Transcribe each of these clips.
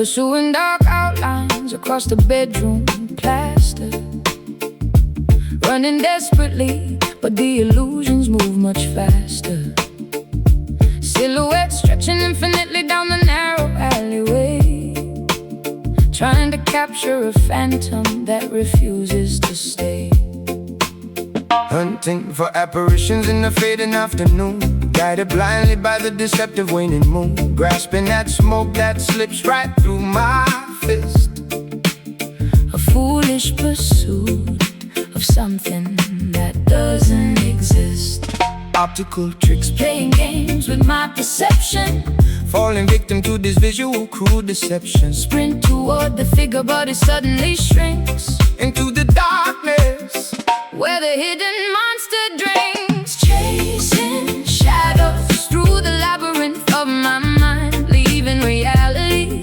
pursuing dark outlines across the bedroom plaster, running desperately, but the illusions move much faster. Silhouettes stretching infinitely down the narrow alleyway, trying to capture a phantom that refuses to stay. Hunting for apparitions in the fading afternoon, guided blindly by the deceptive waning moon, grasping at smoke that slips right through my fist. A foolish pursuit of something that doesn't exist. Optical tricks, Playing games with my perception, falling victim to this visual cruel deception. sprint toward the figure, but it suddenly shrinks Into the darkness, where the hidden monster drinks. Chasing shadows through the labyrinth of my mind, leaving reality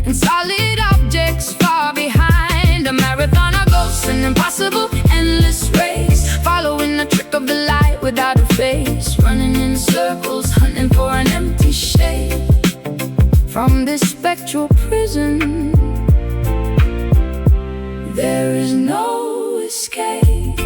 and solid objects far behind. A marathon of ghosts, an impossible endless race, following the trick of the light without a face, running in circles, hunting for an empty shade. From this spectral prison, there is no escape.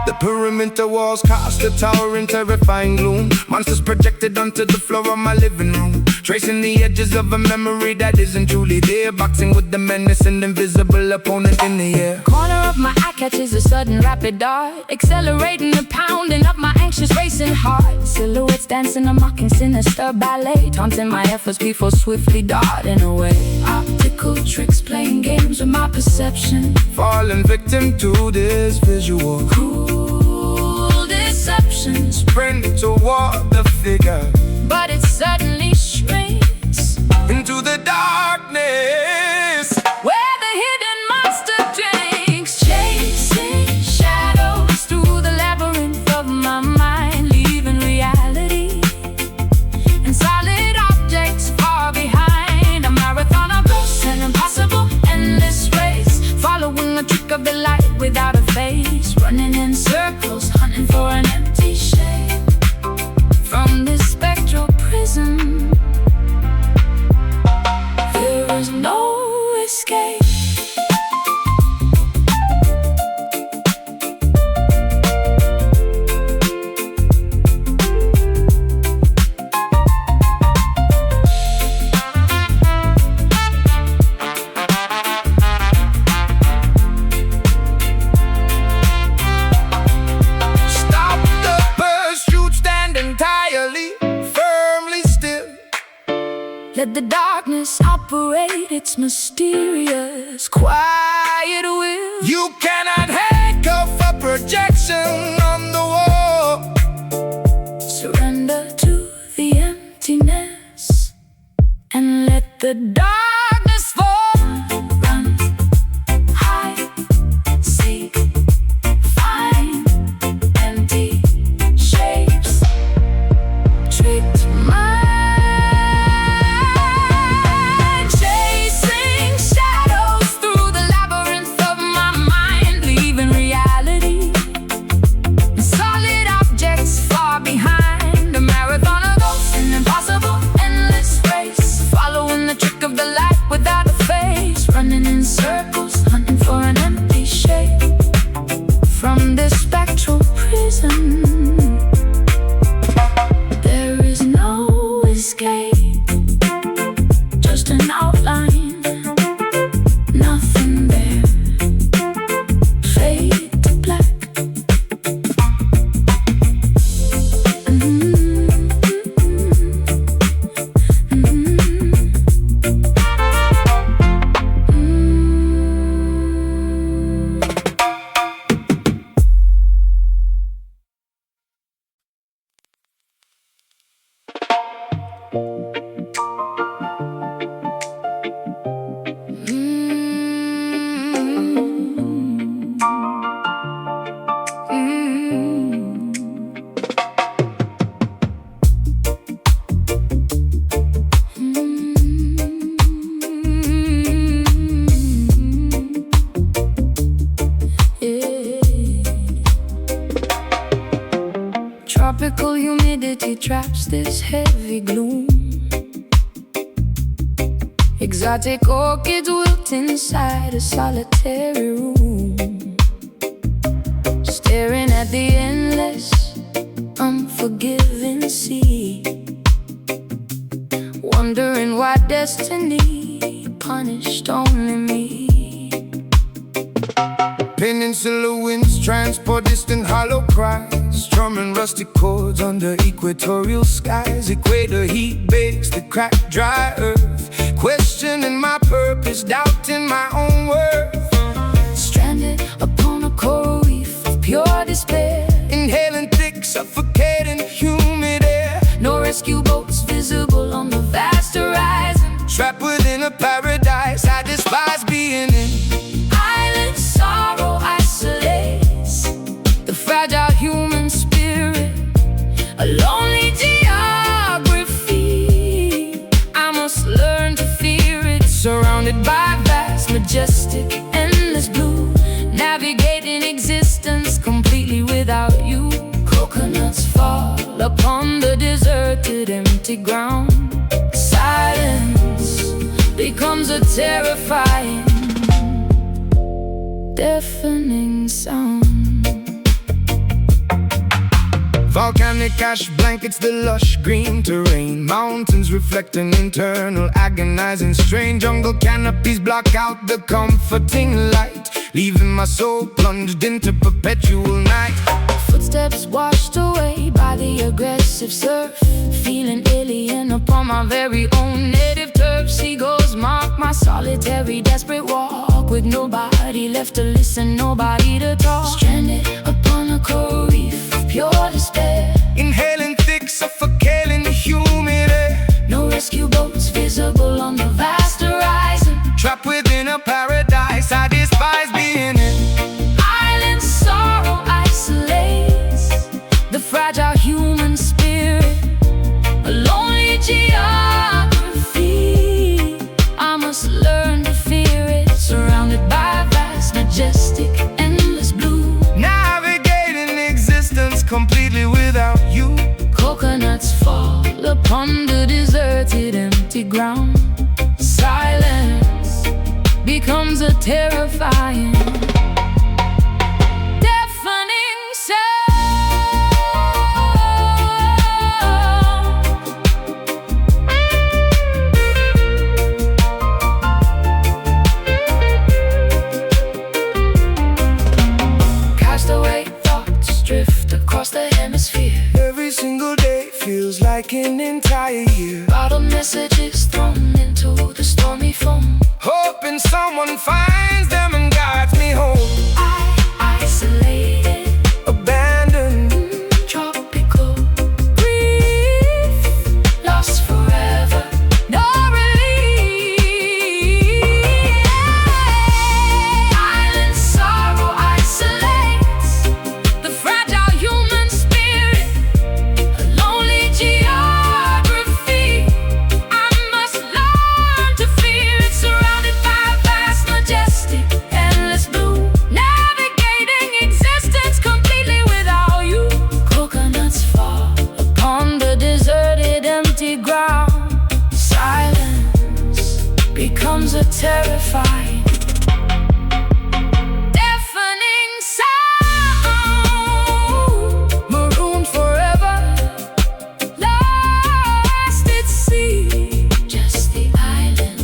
the perimeter walls cast a towering, terrifying gloom. Monsters projected onto the floor of my living room, tracing the edges of a memory that isn't truly there, boxing with the menace and invisible opponent in the air. Corner of my eye catches a sudden rapid dart, accelerating the pounding of my anxious racing heart. Silhouettes dancing a mocking sinister ballet, taunting my efforts before swiftly darting away. Optical tricks, playing games with my perception, Falling victim to this visual cruel deception, sprint toward the figure, but it suddenly shrinks into the darkness, where the hidden monster drinks. Chasing shadows through the labyrinth of my mind, leaving reality and solid objects far behind. A marathon of ghosts, an impossible endless race, following the trick of the light without a face, running in circles, hunting for an empty shade. From this spectral prison, there is no escape. stop the pursuit, stand entirely, firmly still. Let the darkness operate its mysterious, quiet will. You cannot handcuff a projection on the wall. Surrender to the emptiness and let the darkness fall. Run, hide, seek, find empty shapes. Tricked mind, chasing shadows through the labyrinth of my mind, leaving reality and solid objects far behind. A marathon of ghosts, an impossible endless race, following the trick of the light without a face, running in circles, hunting for an empty shape. From this spectral prison, there is no escape. Just an outline, nothing there, fade to black. Tropical humidity traps this heavy gloom. Exotic orchids wilt inside a solitary room, staring at the endless, unforgiving sea, wondering why destiny punished only me. Peninsula winds transport distant hollow cries, strumming rusty chords under equatorial skies. Equator heat bakes the cracked dry earth, questioning my purpose, doubting my own worth. Stranded upon a coral reef of pure despair, inhaling thick, suffocating, humid air. no rescue boats visible on the vast horizon. Trapped within a paradise I despise being in. Island sorrow isolates the fragile human spirit, a lonely geography. I must learn to fear it, surrounded by vast, majestic, endless blue, navigating existence completely without you. Coconuts fall upon the deserted, empty ground. Silence becomes a terrifying, deafening sound. Volcanic ash blankets the lush green terrain, mountains reflecting internal agonizing strain. Jungle canopies block out the comforting light, leaving my soul plunged into perpetual night. Footsteps washed away by the aggressive surf, feeling alien upon my very own native turf. Seagulls mark my solitary, desperate walk, with nobody left to listen, nobody to talk. Stranded upon a coral reef of pure despair, Inhaling thick, suffocating, humid air. no rescue boats visible on the vast horizon. Trapped within a paradise I despise being in. Island sorrow isolates the fragile human spirit, a lonely geography. I must learn to fear it, surrounded by vast, majestic, endless blue, Navigating existence completely without you. coconuts fall upon the deserted, empty ground. Silence becomes a terrifying, deafening sound. Castaway thoughts drift across the hemisphere, Every single day feels like an entire year. bottled messages thrown into the stormy foam. Hoping someone finds them and guides me home. Isolated, Abandoned, tropical, grief, lost forever, no relief. Island sorrow isolates the fragile human spirit, a lonely geography. I must learn to fear it, surrounded by vast, majestic, endless blue, navigating existence completely without you. Coconuts fall upon the deserted, empty ground. Silence becomes a terrifying, deafening sound. Marooned forever, lost at sea, just the island.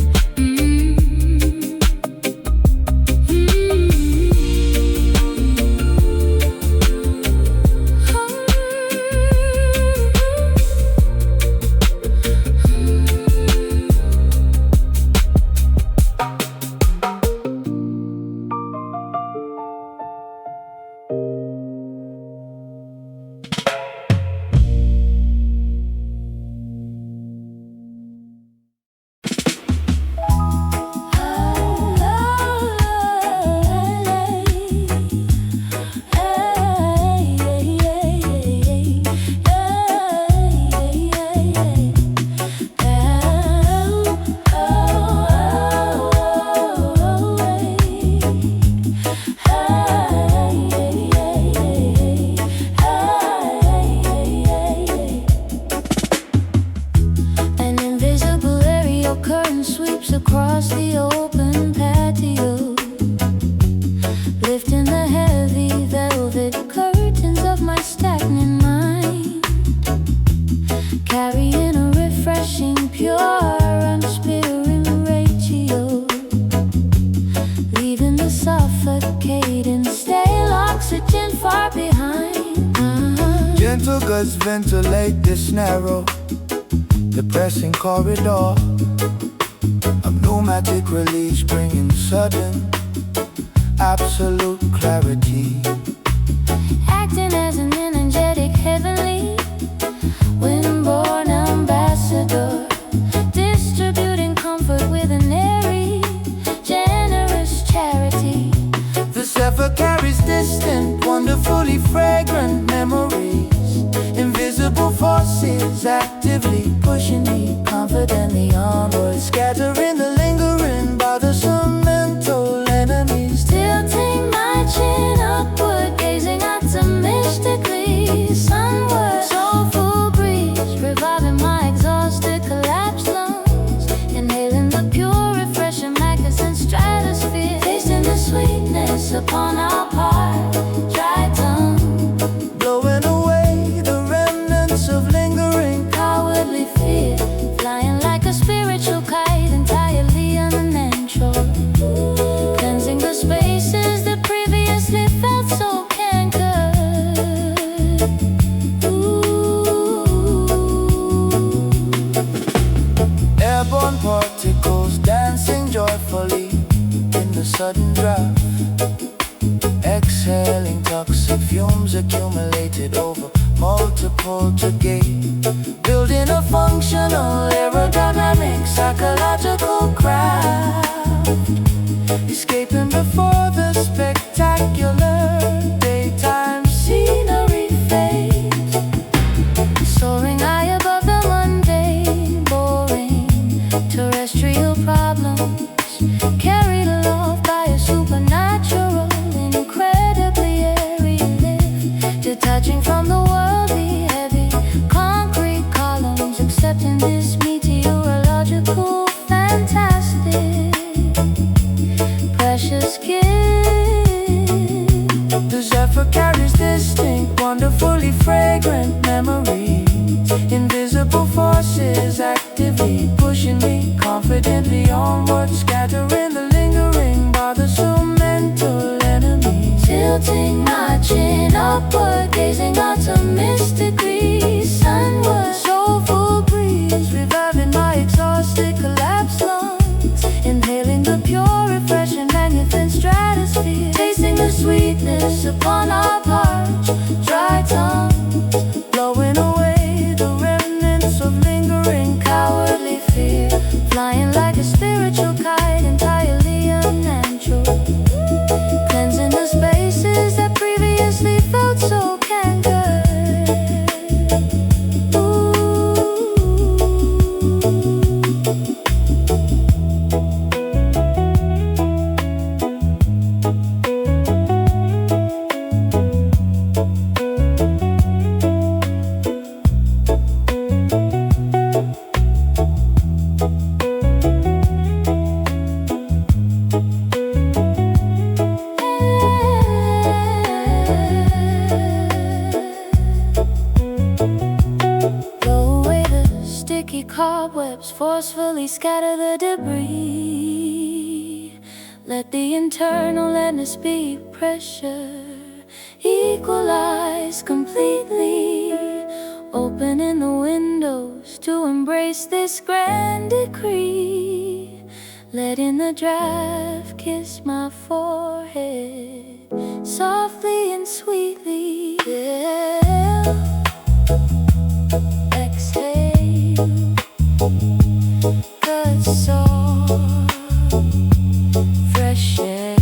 curtain sweeps across the open patio, lifting the heavy velvet curtains of my stagnant mind, carrying a refreshing, pure, unspearing ratio, leaving the suffocating stale oxygen far behind. Gentle gusts ventilate this narrow, depressing corridor of pneumatic release, bringing sudden, absolute clarity. Acting as an energetic, heavenly, wind-born ambassador, distributing comfort with an airy, generous charity. The zephyr carries distant, wonderfully fragrant memories. Invisible forces actively pushing me confidently onward, scattering the lingering, bothersome mental enemies. Tilting my chin upward, gazing optimistically sunward. Soulful breeze, reviving my exhausted, collapsed lungs, inhaling the pure, refreshing magnificent stratosphere, tasting the sweetness upon our part, dry tongue, Blowing away the remnants of lingering cowardly fear, flying like a spiritual kite, entirely unnatural, cleansing the spaces that previously felt so cankered. airborne particles dancing joyfully in the sudden draft, exhaling toxic fumes accumulated over multiple decades, building a functional aerodynamic psychological craft, escaping before the spectacular daytime scenery fades, soaring high above the mundane, boring terrestrial problems, carried aloft by a supernatural, incredibly airy lift, detaching from the worldly, heavy concrete columns, accepting this meteorological fantastic, precious gift. The zephyr carries distinct, wonderfully fragrant memories. Invisible forces actively pushing me confidently onward, scattering the lingering, bothersome mental enemies. Tilting my chin upward, gazing optimistically sunward. Soulful breeze, reviving my exhausted, collapsed lungs, inhaling the pure, refreshing, magnificent stratosphere, tasting the sweetness upon our parched, dry tongues, blowing away the remnants of lingering, cowardly fear, flying like a spiritual kite, entirely unnatural, cleansing the spaces that previously felt so cankered. Cobwebs forcefully scatter the debris. Let the internal atmosphere pressure equalize completely, opening the windows to embrace this grand decree, letting the draft kiss my forehead softly and sweetly. Yeah. Exhale, good soul, fresh air,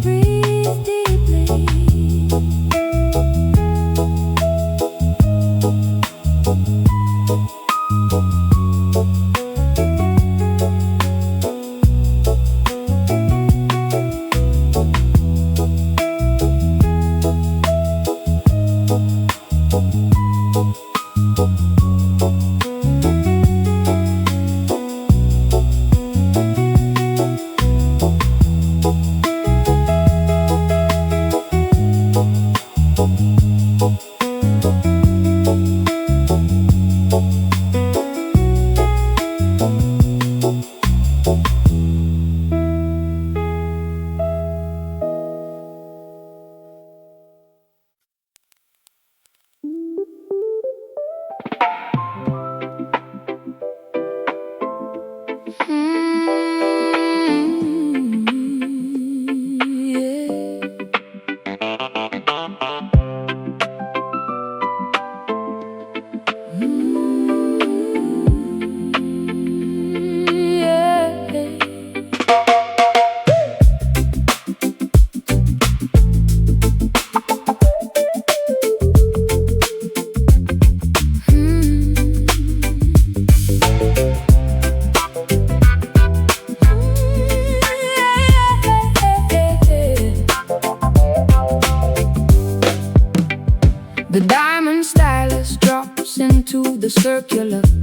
breathe deeply.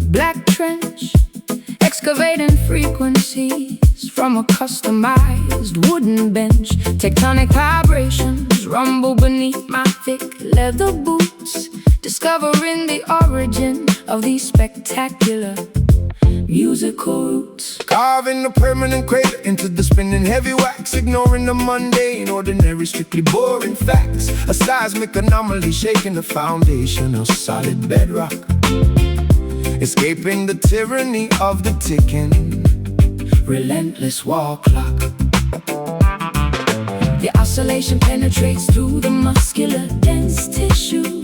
black trench, excavating frequencies from a customized wooden bench. Tectonic vibrations rumble beneath my thick leather boots, discovering the origin of these spectacular musical roots. Carving a permanent crater into the spinning heavy wax, ignoring the mundane, ordinary, strictly boring facts. A seismic anomaly shaking the foundation of solid bedrock, escaping the tyranny of the ticking, relentless wall clock. The oscillation penetrates through the muscular dense tissue,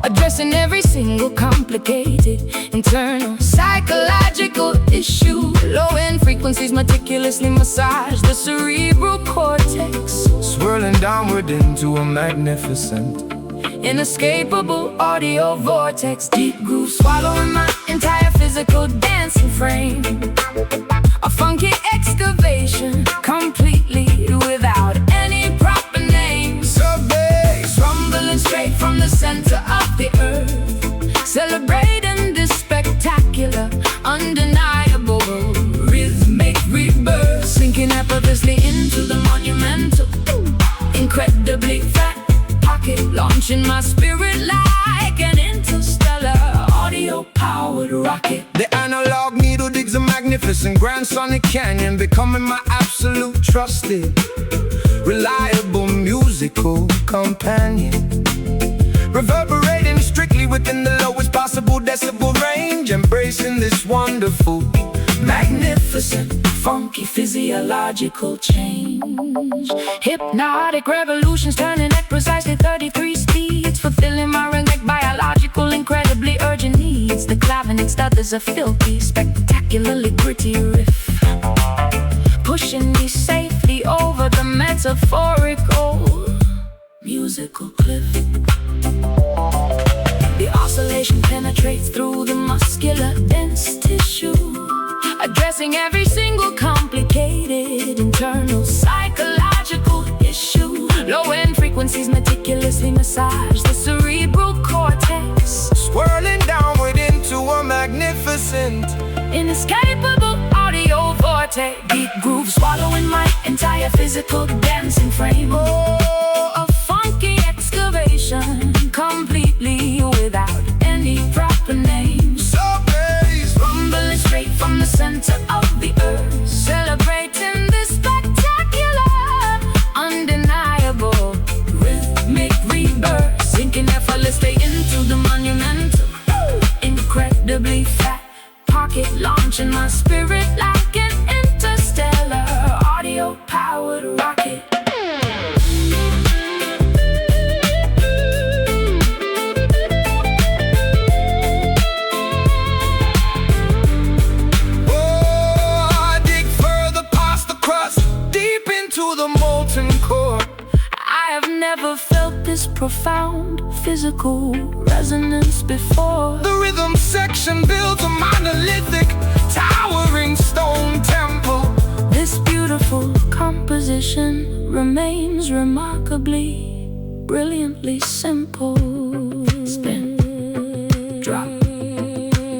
addressing every single complicated internal psychological issue. Low-end frequencies meticulously massage the cerebral cortex, swirling downward into a magnificent, inescapable audio vortex. Deep groove swallowing my entire physical dancing frame, a funky excavation completely without any proper name. sub-bass, Rumbling straight from the center of the earth, celebrating this spectacular, undeniable rhythmic rebirth, sinking effortlessly into the monumental, incredibly fat pocket, launching my spirit like an interstellar audio-powered rocket. The analog needle digs a magnificent grand sonic canyon, becoming my absolute trusted, reliable musical companion, reverberating strictly within the lowest possible decibel range, embracing this wonderful, Magnificent, funky physiological change, hypnotic revolutions turning at precisely 33 speeds, fulfilling my rhythmic, biological, incredibly urgent needs. The clavinet stutters a filthy, spectacularly gritty riff, pushing me safely over the metaphorical musical cliff. The oscillation penetrates through the muscular dense tissue, addressing every single complicated internal psychological issue. Low-end frequencies meticulously massage the cerebral cortex, swirling downward into a magnificent, inescapable audio vortex. Deep groove swallowing my entire physical dancing frame, a funky excavation completely without any proper name. sub-bass, Rumbling straight from the center of the earth, celebrating this spectacular, undeniable rhythmic rebirth, sinking effortlessly into the monumental, incredibly fat pocket, launching my spirit like an interstellar audio-powered rocket. I have never felt this profound physical resonance before. The rhythm section builds a monolithic, towering stone temple. This beautiful composition remains remarkably, brilliantly simple. Spin, drop,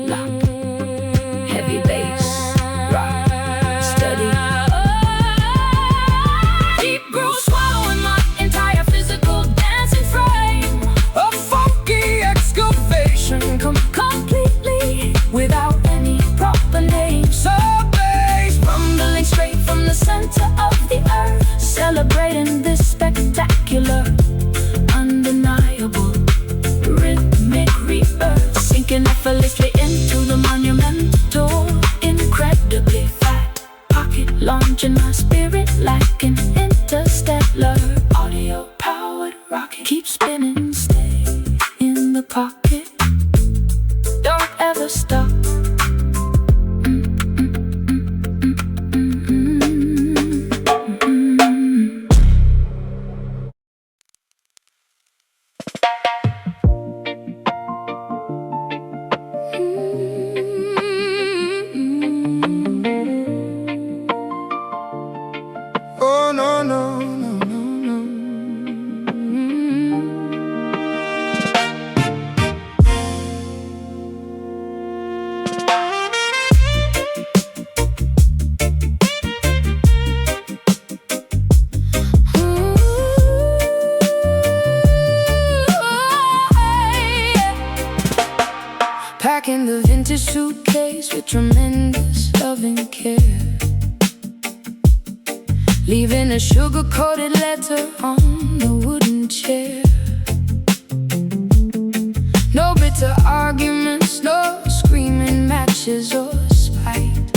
lock, heavy bass, rock, steady. Deep groove swallowing my entire physical dancing frame, A funky excavation, completely without any proper name. sub-bass, Rumbling straight from the center of the earth, celebrating this spectacular, undeniable days with tremendous love and care, leaving a sugar-coated letter on the wooden chair. No bitter arguments, no screaming matches or spite,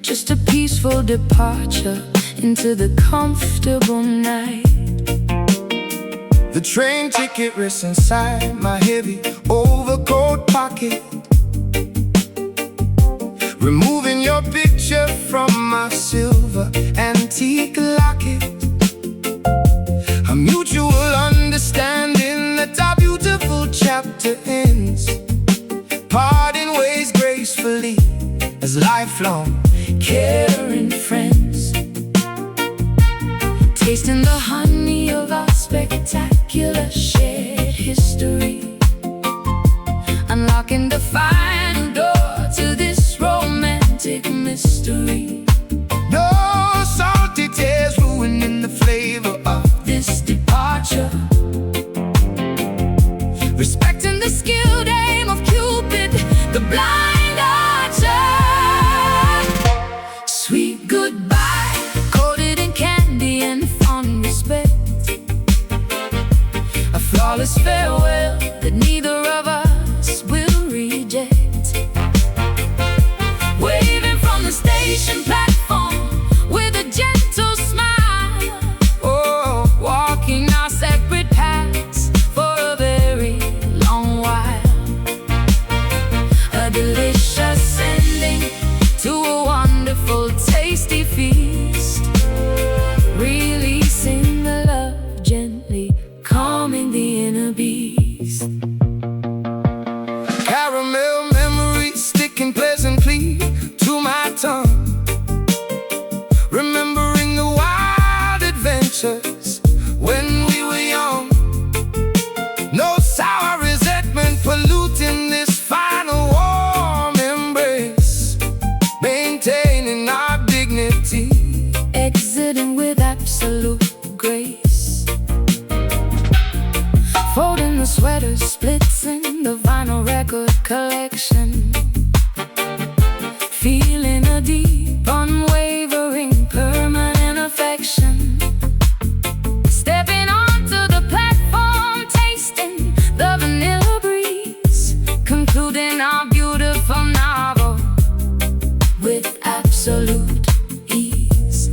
just a peaceful departure into the comfortable night. The train ticket rests inside my heavy overcoat pocket, removing your picture from my silver antique locket. A mutual understanding that our beautiful chapter ends, parting ways gracefully as lifelong Caring friends, tasting the honey of our spectacular shared history, unlocking the final door to this romantic mystery. No salty tears ruining the flavor of This departure, respecting the skilled aim of Cupid, the blind archer. Sweet goodbye, coated in candy and fond respect, a flawless farewell that neither of us will reject. Waving from the station platform with a gentle smile, oh, walking our separate paths for a very long while. A delicious ending to a wonderful, tasty feast, releasing the love gently, calming the inner beast. caramel memories sticking pleasantly to my tongue, remembering the wild adventures when we were young. No sour resentment polluting this final warm embrace, maintaining our dignity, Exiting with absolute grace, folding the sweaters, splitting the vinyl record collection, feeling a deep, unwavering, permanent affection. Stepping onto the platform, tasting the vanilla breeze, concluding our beautiful novel with absolute ease.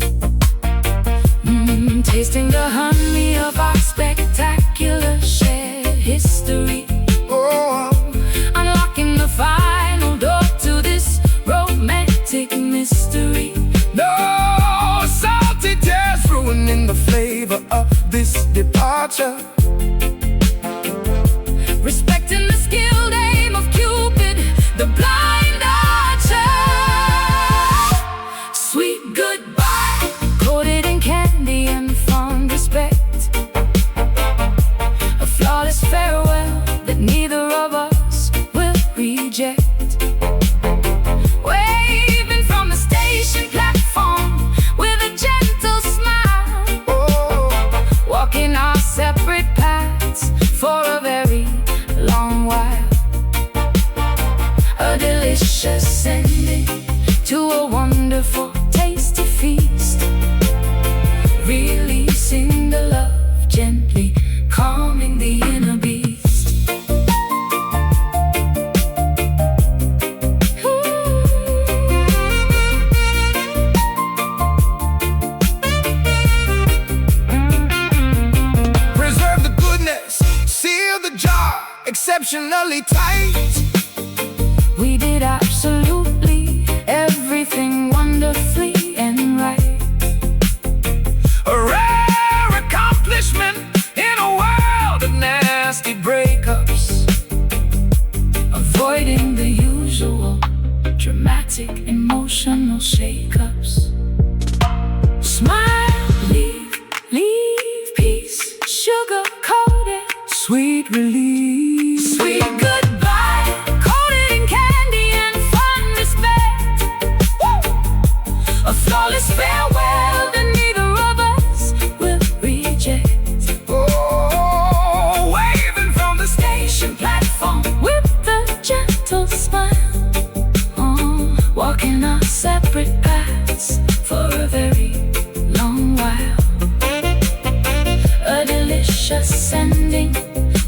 Tasting the honey of our spectacular shared history, oh, unlocking the final door to this romantic mystery. no salty tears ruining the flavor of this departure, Respecting the skilled aim of Cupid, the blind archer. Sweet goodbye, coated in candy and fond respect, a flawless farewell that neither of us will reject. Waving from the station platform with a gentle smile, oh, walking our separate paths for a very long while. A delicious ending to a wonderful, tasty feast, releasing the love gently, calming the inner beast. preserve the goodness, seal the jar exceptionally tight. We did absolutely everything wonderfully and right. A rare accomplishment in a world of nasty breakups, Avoiding the usual dramatic emotional shakeups. Smile, leave peace, sugar-coated, sweet release. sweet goodbye, coated in candy and fond respect. Woo! separate paths for a very long while. A delicious ending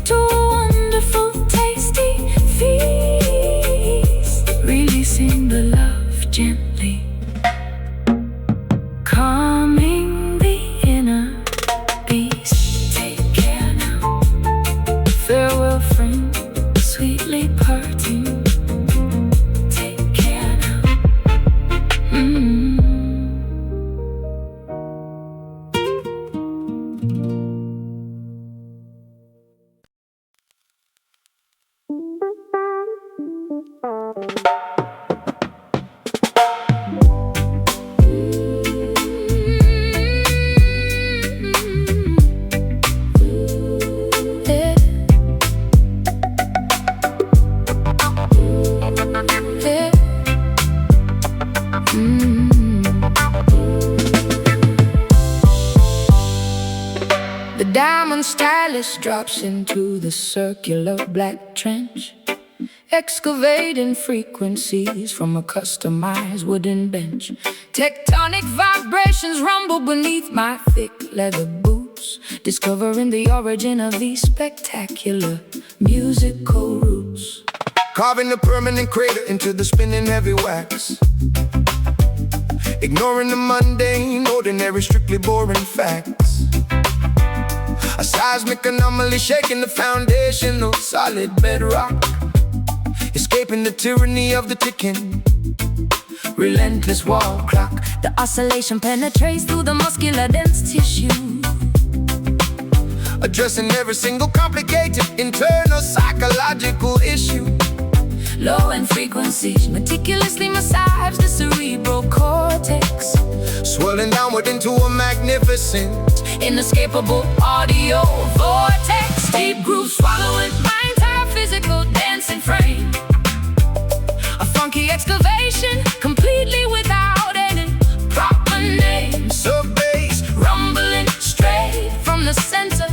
to a wonderful, tasty feast. Releasing the love gently, calming the inner beast. Take care now. Farewell, friend, sweetly parting. Take care now. The diamond stylus drops into the circular black trench, excavating frequencies from a customized wooden bench. Tectonic vibrations rumble beneath my thick leather boots, discovering the origin of these spectacular musical roots. Carving a permanent crater into the spinning heavy wax, ignoring the mundane, ordinary, strictly boring facts. A seismic anomaly shaking the foundation of solid bedrock, escaping the tyranny of the ticking, relentless wall clock. The oscillation penetrates through the muscular dense tissue, addressing every single complicated internal psychological issue. Low-end frequencies meticulously massage the cerebral cortex, swirling downward into a magnificent, inescapable audio vortex. Deep grooves swallowing my entire physical dancing frame. A funky excavation, completely without any proper name. Sub-bass, rumbling straight from the center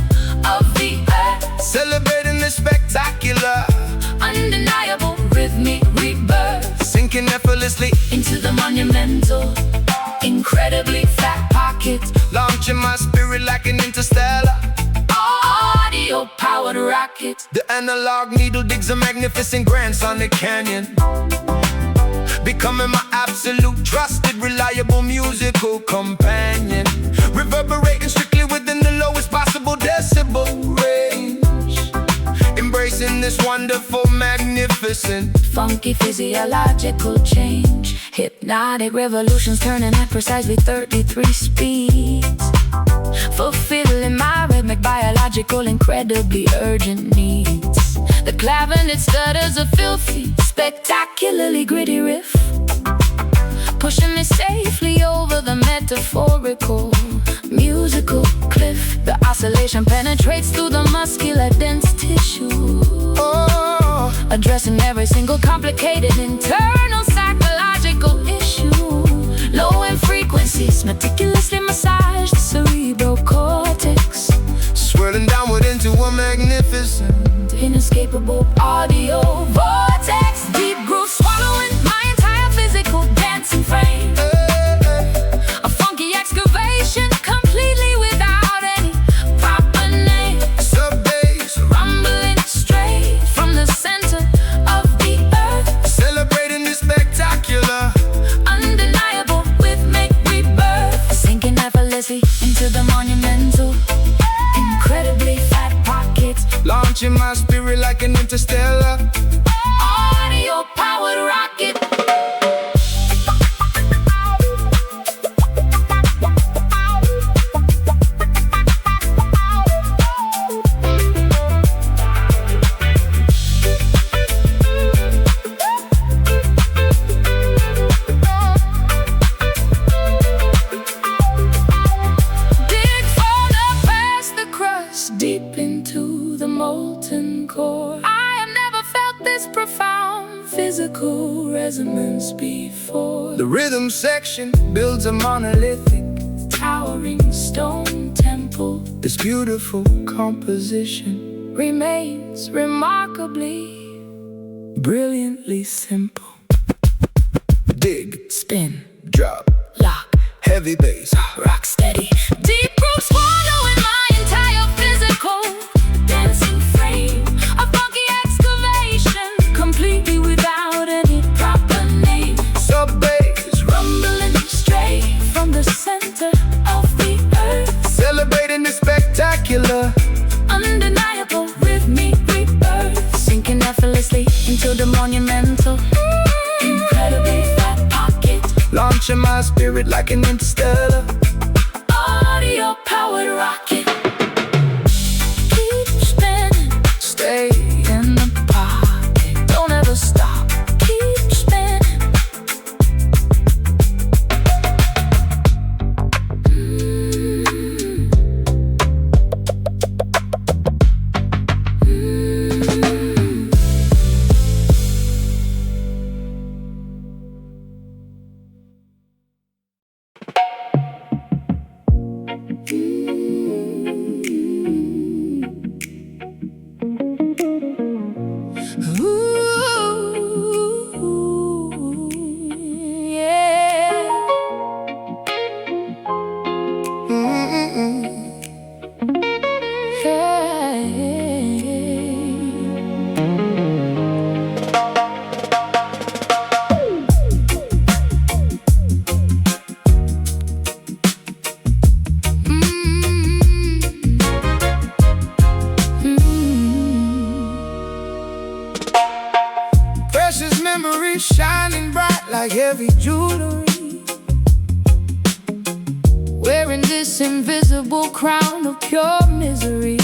of the earth, celebrating the spectacular, undeniable rhythmic rebirth, sinking effortlessly into the monumental, incredibly fat pocket, launching my spirit like an interstellar, audio-powered rocket. The analog needle digs a magnificent grand sonic canyon, becoming my absolute, trusted, reliable musical companion, reverberating strictly within the lowest possible decibel range, embracing this wonderful, magnificent, funky physiological change. Hypnotic revolutions turning at precisely 33 speeds, fulfilling my rhythmic, biological, incredibly urgent needs. The clavinet stutters a filthy, spectacularly gritty riff, pushing me safely over the metaphorical, musical cliff. The oscillation penetrates through the muscular dense tissue, addressing every single complicated internal psychological issue. Low-end frequencies meticulously massage the cerebral cortex, swirling downward into a magnificent, inescapable audio vortex. Deep groove swallowing my entire physical dancing frame. A funky excavation, completely without any proper name. Sub-bass, rumbling straight from the center of the earth, celebrating the spectacular, undeniable rhythmic rebirth, sinking effortlessly into the monumental, incredibly fat pocket, launching my spirit like an interstellar, audio-powered rocket. Dig further past the crust, deep into the molten core. I have never felt this profound physical resonance before. The rhythm section builds a monolithic, towering stone temple. This beautiful composition remains remarkably, brilliantly simple. Dig, spin, heavy bass. Rock steady. Deep roots swallowing my entire physical dancing frame. A funky excavation, completely without any proper name. Sub bass, Rumbling straight from the center of the earth. celebrating the spectacular. Undeniable rhythmic rebirth. Sinking effortlessly into the monumental. Incredibly fat pocket. Launching my spirit like an interstellar. Audio powered rocket. Keep spinning. Stay In the pocket. Don't ever stop. Keep spinning. Ooh, yeah. precious memories shining bright like heavy jewelry. Wearing this invisible crown of pure misery.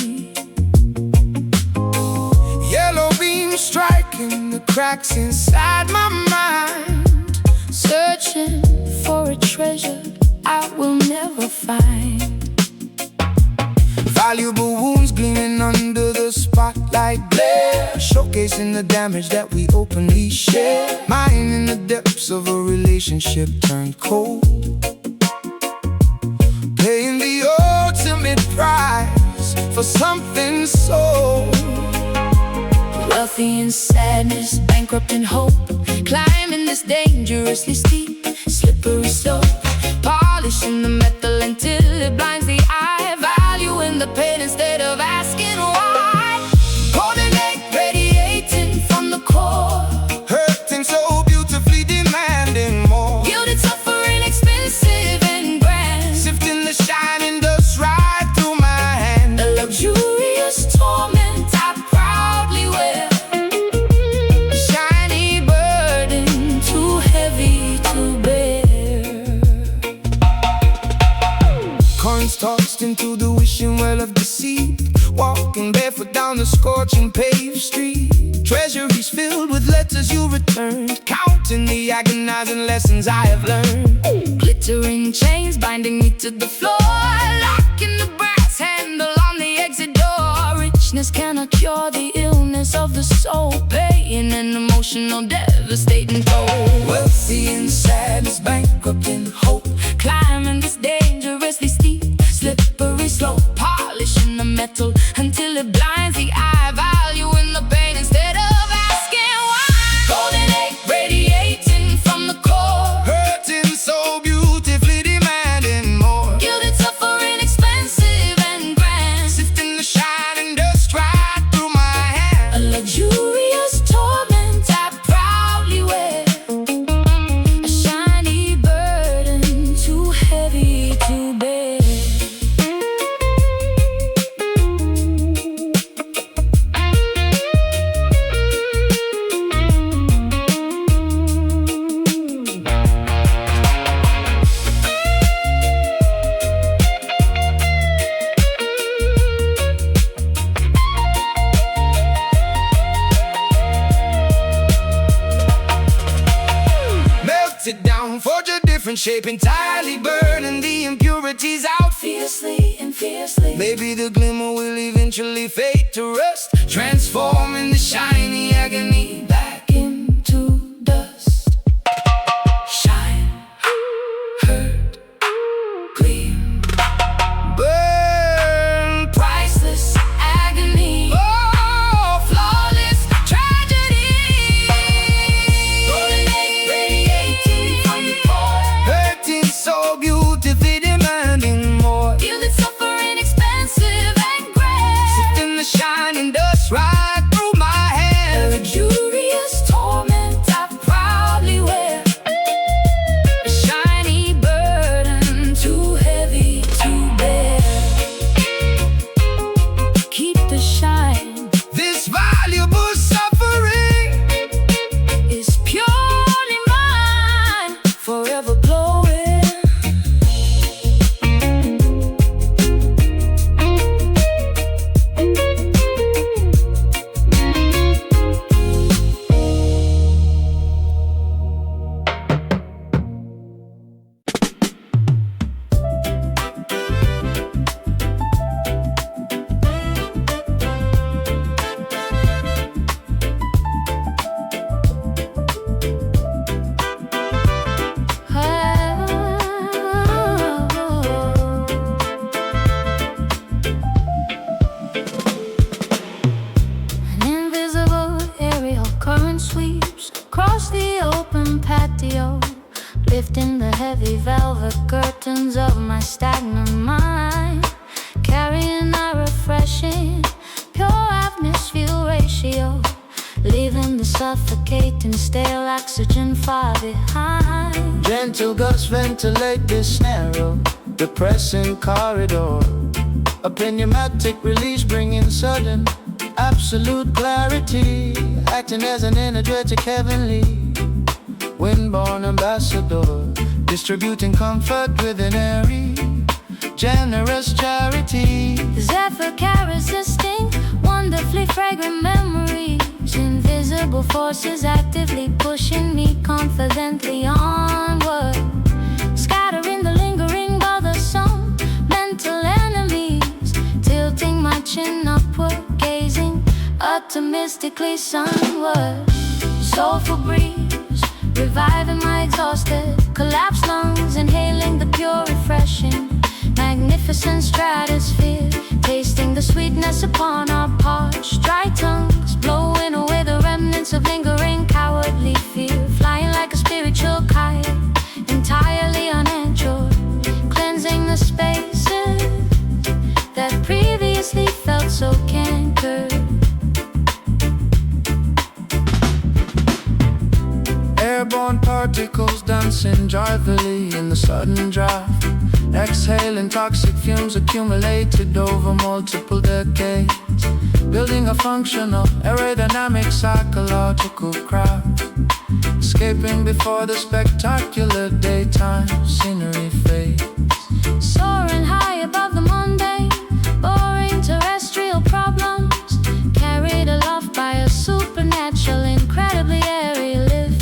Yellow beam striking the cracks inside my mind. Searching for a treasure I will never find. Valuable wounds gleaming under the spotlight glare, showcasing the damage that we openly share. Mine in the depths of a relationship turned cold, paying the ultimate price for something so Wealthy in sadness, bankrupt in hope. Climbing this dangerously steep, slippery slope. Polishing the metal until it blinds the eye. Valuing the pain instead of asking why. Golden egg radiating from the core. hurting, so beautifully demanding more. Gilded, suffering, expensive and grand. Sifting the shining dust right through my hand. A luxurious torment I proudly wear. A shiny burden too heavy to bear. Coins tossed into the wishing well of deceit. Walking barefoot down the scorching paved street. Treasuries filled with letters you returned. Counting the agonizing lessons I have learned. Glittering chains binding me to the floor. Locking the brass handle on the exit door. Richness cannot cure the illness of the soul. Paying an emotional devastating toll. Wealthy in sadness, bankrupt in hope. Climbing this dangerously steep, slippery slope. Polishing the metal until it blinds the eye. Valuing the pain instead of asking why. Golden egg radiating from the core. Hurting, so beautifully demanding more. Gilded, suffering, expensive and grand. Sifting the shining dust right through my hand. A luxurious torment I proudly wear. A shiny burden too heavy to bear. Melted down, forge a different shape, entirely burning the impurities out. Fiercely and fiercely. Maybe the glimmer will eventually fade to rust, transforming the shiny agony back Into dust. Shine, hurt, gleam. burn. Priceless agony. Oh, Flawless tragedy. Golden egg radiating from the core. hurting, so beautiful. open patio, lifting the heavy velvet curtains of my stagnant mind, carrying a refreshing, pure atmosphere ratio, leaving the suffocating stale oxygen far behind. Gentle gusts ventilate this narrow, depressing corridor. A pneumatic release bringing sudden, absolute clarity, acting as an energetic heavenly, windborne ambassador, distributing comfort with an airy, generous charity. The zephyr carries distinct, wonderfully fragrant memories, invisible forces actively pushing me confidently onward, scattering the lingering bothersome mental enemies, tilting my chin upward, gazing optimistically sunward. Soulful breeze, reviving my exhausted, collapsed lungs, inhaling the pure, refreshing, magnificent stratosphere, tasting the sweetness upon our parched, dry tongues, blowing away the remnants of lingering cowardly fear, flying like a spiritual kite, entirely uninjured, cleansing the spaces that previously felt so cankered. Airborne particles dancing joyfully in the sudden draft, exhaling toxic fumes accumulated over multiple decades, building a functional, aerodynamic, psychological craft, escaping before the spectacular daytime scenery fades. Soaring high above the mundane, boring terrestrial problems, carried aloft by a supernatural, incredibly airy lift,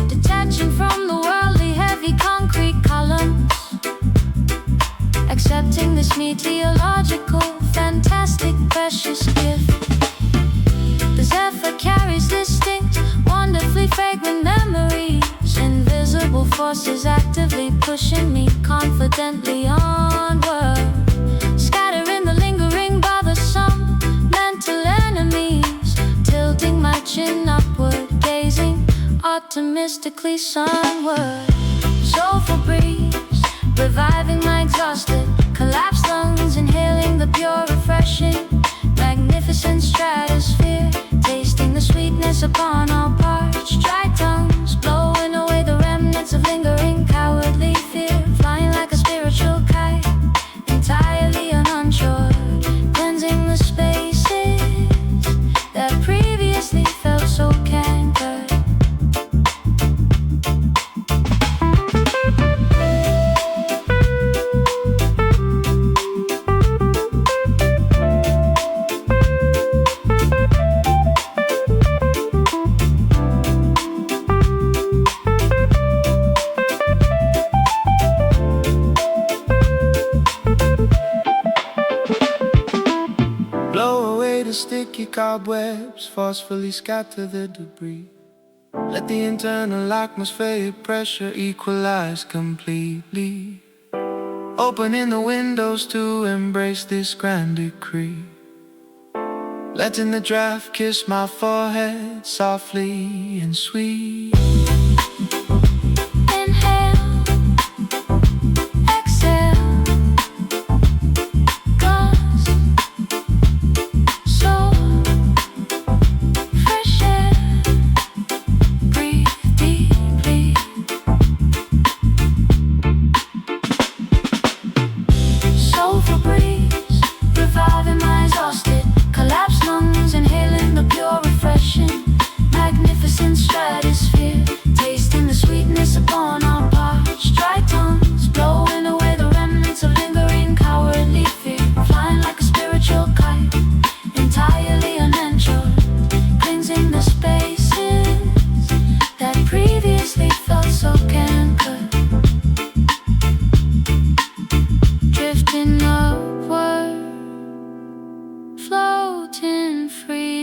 detaching from the worldly heavy concrete columns, accepting this meteorological, fantastic, precious gift. The zephyr carries distinct, wonderfully fragrant memories, invisible forces actively pushing me confidently onward, scattering the lingering bothersome mental enemies, tilting my chin upward, gazing optimistically sunward. Soulful breeze, reviving my exhausted, collapsed lungs, inhaling the pure, refreshing, magnificent stratosphere, tasting the sweetness upon our parched, dry tongues, blowing away the remnants of lingering cowardly fear, flying like a spiritual kite, entirely uninsured, cleansing the spaces that previously felt so cankered. Sticky cobwebs forcefully scatter the debris. Let the internal atmospheric pressure equalize completely, opening the windows to embrace this grand decree, letting the draft kiss my forehead softly and sweet.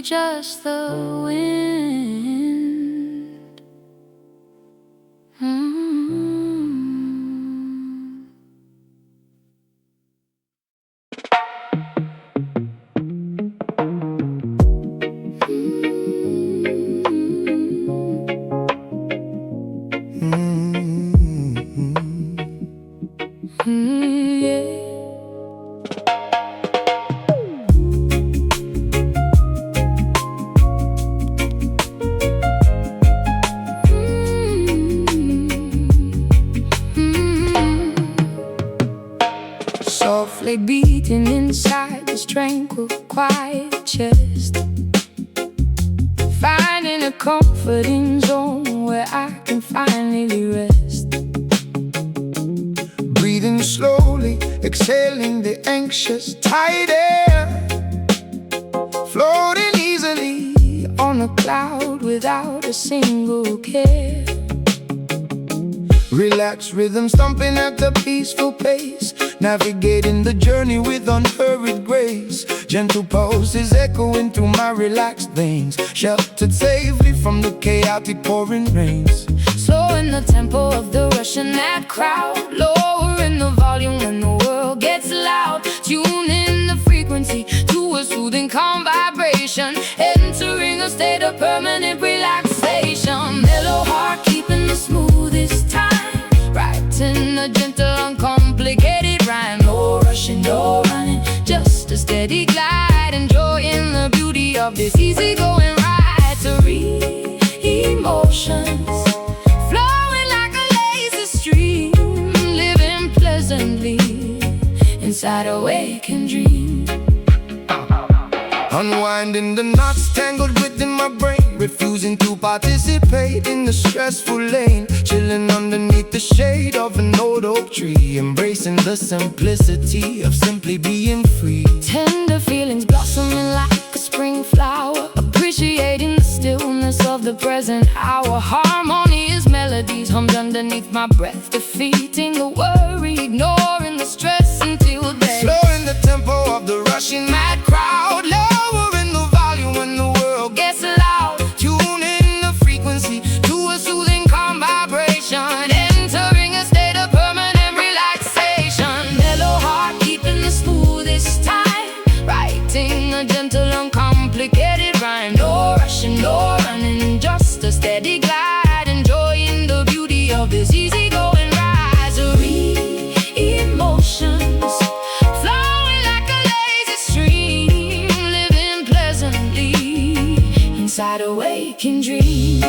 Just the wind. lay beating inside this tranquil, quiet chest, finding a comforting zone where I can finally rest. Breathing slowly, exhaling the anxious tide air, floating easily On a cloud without a single care. Relaxed rhythm stomping at the peaceful pace, navigating the journey with unhurried grace. Gentle pulses echoing through my relaxed veins, sheltered safely from the chaotic pouring rains. Slowing the tempo of the rush in that crowd, lowering the volume when the world gets loud, tuning the frequency to a soothing calm vibration, entering a state of permanent relaxation. Mellow heart keeping the smoothest time, writing a gentle uncomplicated rhyme. No rushing, no running, just a steady glide, enjoying the beauty of this easygoing ride. To read emotions flowing like a lazy stream, living pleasantly inside a waking dream. Unwinding the knots tangled within my brain, refusing to participate in the stressful lane. Chilling underneath the shade of an old oak tree, embracing the simplicity of simply being free. Tender feelings blossoming like a spring flower, appreciating the stillness of the present hour. Harmonious melodies hummed underneath my breath, defeating the worry, ignoring the stress until then. Slowing the tempo of the rushing mad crowd, lowering the volume when the world gets loud, tuning the frequency to a soothing calm vibration, entering a state of permanent relaxation. Mellow heart keeping the smoothest time, writing a gentle uncomplicated rhyme. No rushing, no running, just a steady glide, enjoying the beauty of this easygoing ride. To read emotions flowing like a lazy stream, living pleasantly inside a waking dream.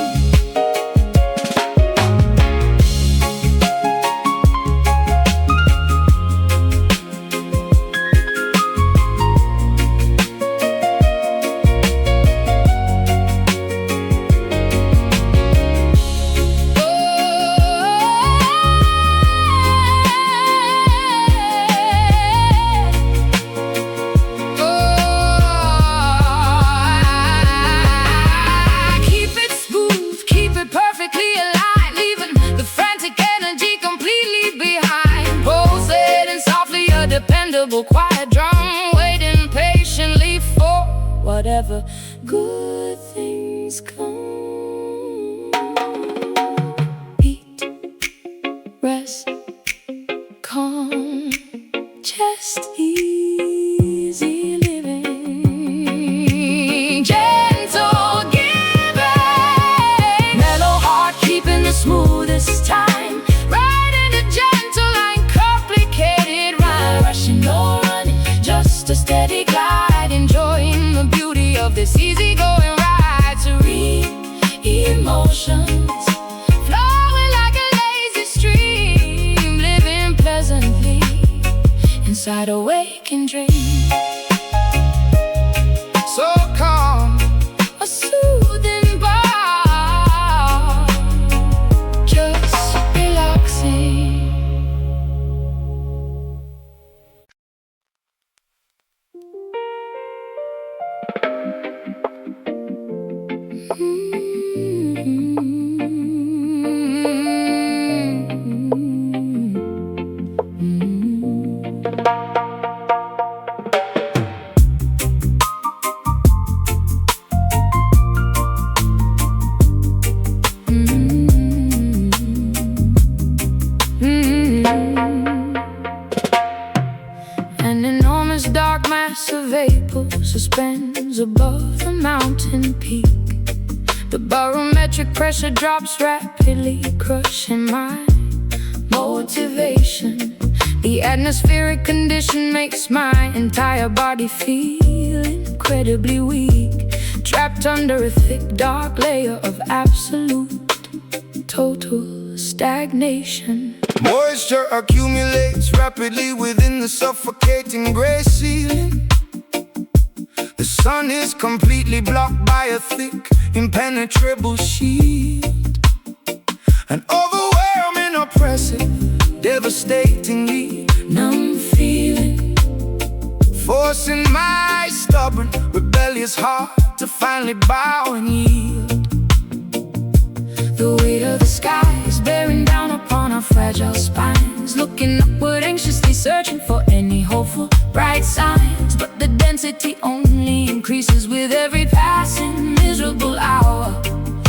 Dependable, quiet drum, waiting patiently for whatever good things come. Eat, rest, calm, just easy living, gentle giving. Mellow heart keeping the smoothest time, riding a gentle uncomplicated ride. Rushing, no running, just a steady glide, enjoying the beauty of this easygoing ride. To read emotions flowing like a lazy stream, living pleasantly inside a waking dream. so calm, A soothing bar, just relaxing. An enormous dark mass of vapor suspends above the mountain peak. The barometric pressure drops rapidly, crushing my motivation. The atmospheric condition makes my entire body feel incredibly weak, trapped under a thick, dark layer of absolute, total stagnation. Moisture accumulates rapidly within the suffocating gray ceiling. The sun is completely blocked by a thick, impenetrable sheet. An overwhelming, oppressive, devastatingly numb feeling, forcing my stubborn, rebellious heart to finally bow and yield. The weight of the sky is bearing down upon our fragile spines, looking upward, anxiously searching for any hopeful, bright signs. But the density only increases with every passing miserable hour,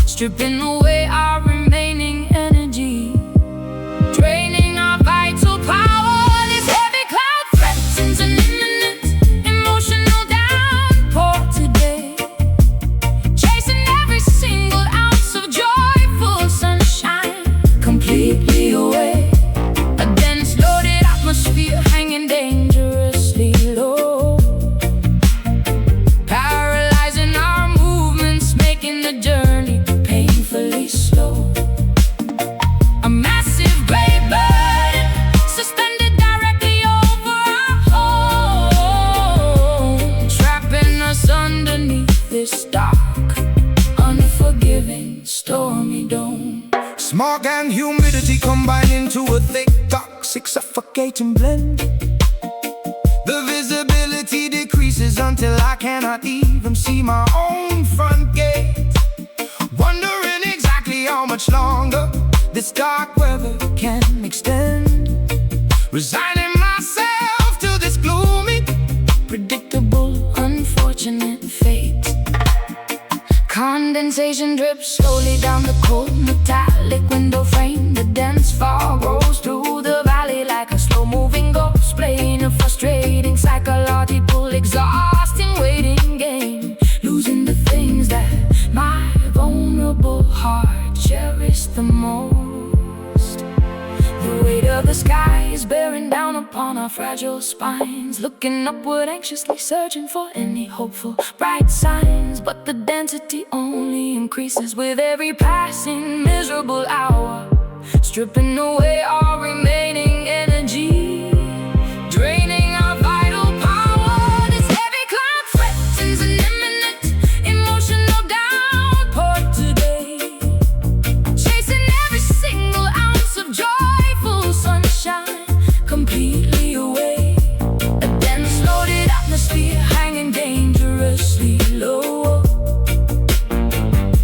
stripping away our remaining energy, draining our vital power. This heavy cloud threatens an imminent emotional downpour today, chasing every single ounce of joyful sunshine completely away. A dense, loaded atmosphere hanging dangerously low, paralyzing our movements, making the journey painfully slow. A massive gray burden suspended directly over our home, trapping us underneath this dark, unforgiving, stormy dome. Smog and humidity combine into a thick, toxic, suffocating blend. The visibility decreases until I cannot even see my own front gate, wondering exactly how much longer this dark weather can extend. Resigning myself to this gloomy, predictable, unfortunate fate. Condensation drips slowly down the cold metallic window frame. The dense fog rolls through the valley like a slow-moving ghost, playing a frustrating, psychological, exhausting waiting game, losing the things that my vulnerable heart cherished the most. The weight of the sky is bearing down upon our fragile spines, looking upward, anxiously searching for any hopeful, bright signs. But the density only increases with every passing miserable hour, stripping away our remaining energy, draining our vital power. This heavy cloud threatens an imminent emotional downpour today, chasing every single ounce of joyful sunshine completely away. A dense, loaded atmosphere hanging dangerously low,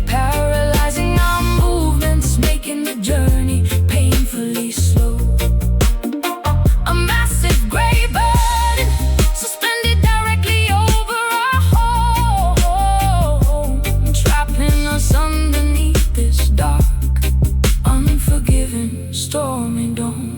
paralyzing our movements, making the journey painfully slow. A massive gray burden suspended directly over our home, trapping us underneath this dark, unforgiving, stormy dome.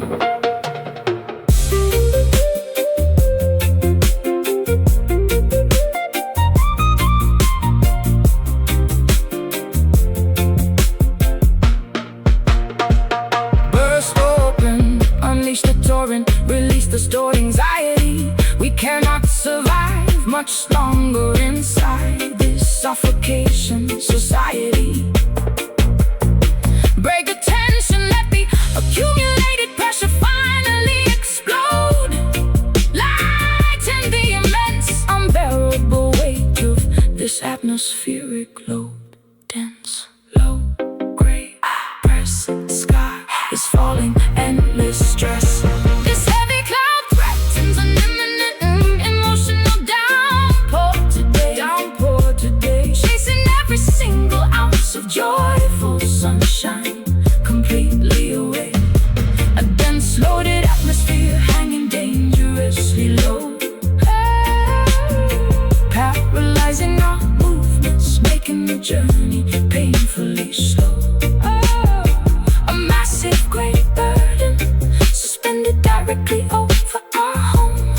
Burst open, unleash the torrent, release the stored anxiety. We cannot survive much longer inside this suffocation society. Break the tension, let the accumulated pressure finally explode, lighten the immense, unbearable weight of this atmospheric load. Dense, low, gray, oppressive sky is falling, endless stress. This heavy cloud threatens an imminent emotional downpour today, chasing every single ounce of joyful sunshine completely away. A dense, loaded atmosphere hanging dangerously low, paralyzing our movements, making the journey painfully slow. A massive gray burden suspended directly over our home,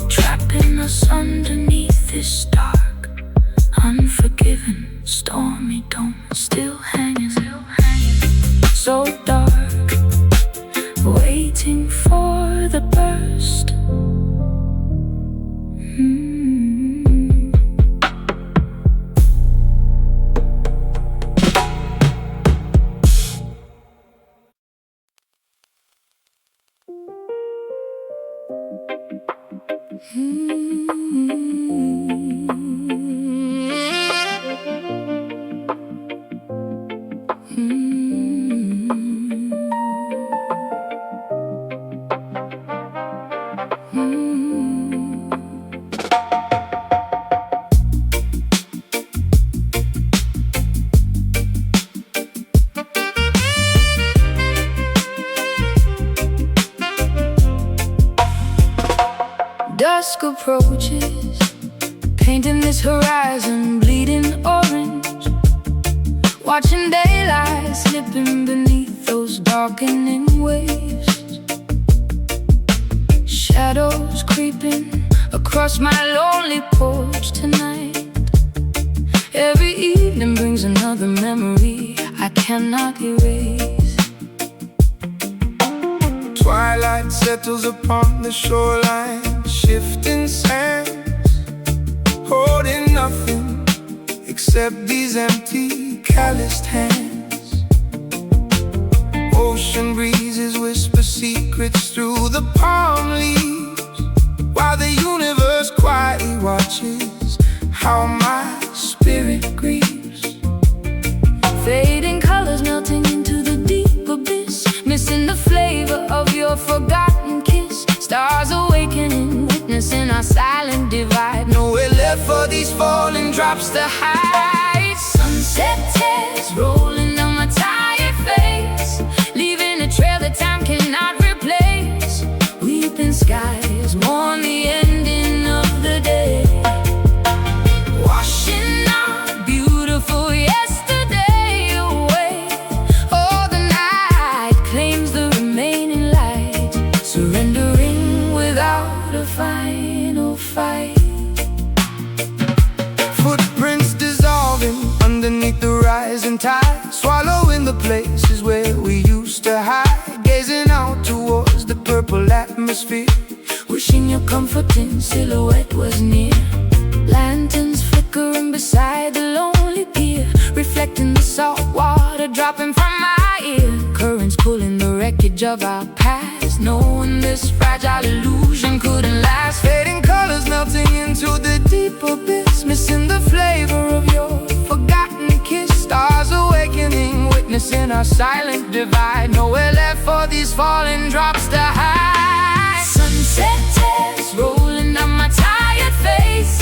trapping us underneath this dark, unforgiving, stormy dome. Still hanging, so dark, waiting for the burst. Dusk approaches, painting this horizon bleeding orange, watching daylight slipping beneath those darkening waves. Shadows creeping across my lonely porch tonight. Every evening brings another memory I cannot erase. Twilight settles upon the shoreline, shifting sands, holding nothing except these empty, calloused hands. Ocean breezes whisper secrets through the palm leaves, while the universe quietly watches how my spirit grieves. Fading colors melting into the deep abyss, missing the flavor of your forgotten kiss. Stars awakening, witnessing our silent divide. Nowhere left for these falling drops to hide. Sunset tears rolling down my tired face, leaving a trail that time cannot replace. Weeping skies mourn the ending of the day, washing our beautiful yesterday away. Oh, the night claims the remaining light, surrendering without a final fight. Footprints dissolving underneath the rising tide, swallowing the places where we used to hide. Gazing out towards the purple atmosphere, Wishing your comforting silhouette was near. Lanterns flickering beside the lonely pier, reflecting the salt water dropping from my ear. Currents pulling the wreckage of our past, knowing this fragile illusion couldn't last. fading colors melting into the deep abyss, missing the flavor of your forgotten kiss. Stars awakening, witnessing our silent divide. Nowhere left for these falling drops to hide. Sunset tears rolling down my tired face,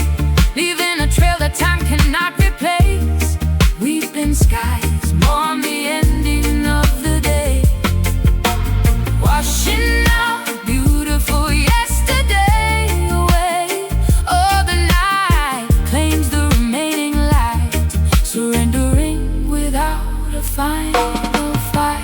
leaving a trail that time cannot replace. Weeping skies mourn the ending of the day, washing out beautiful yesterday away. Oh, the night claims the remaining light, surrendering without a final fight.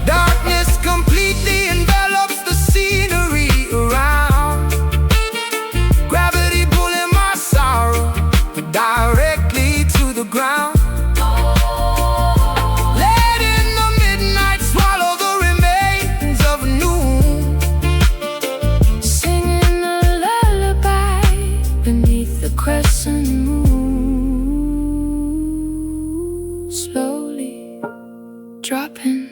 Darkness completely envelops the scenery around. Gravity pulling my sorrow directly to the ground. Letting the midnight swallow the remains of noon. Singing a lullaby beneath the crescent moon, slowly dropping,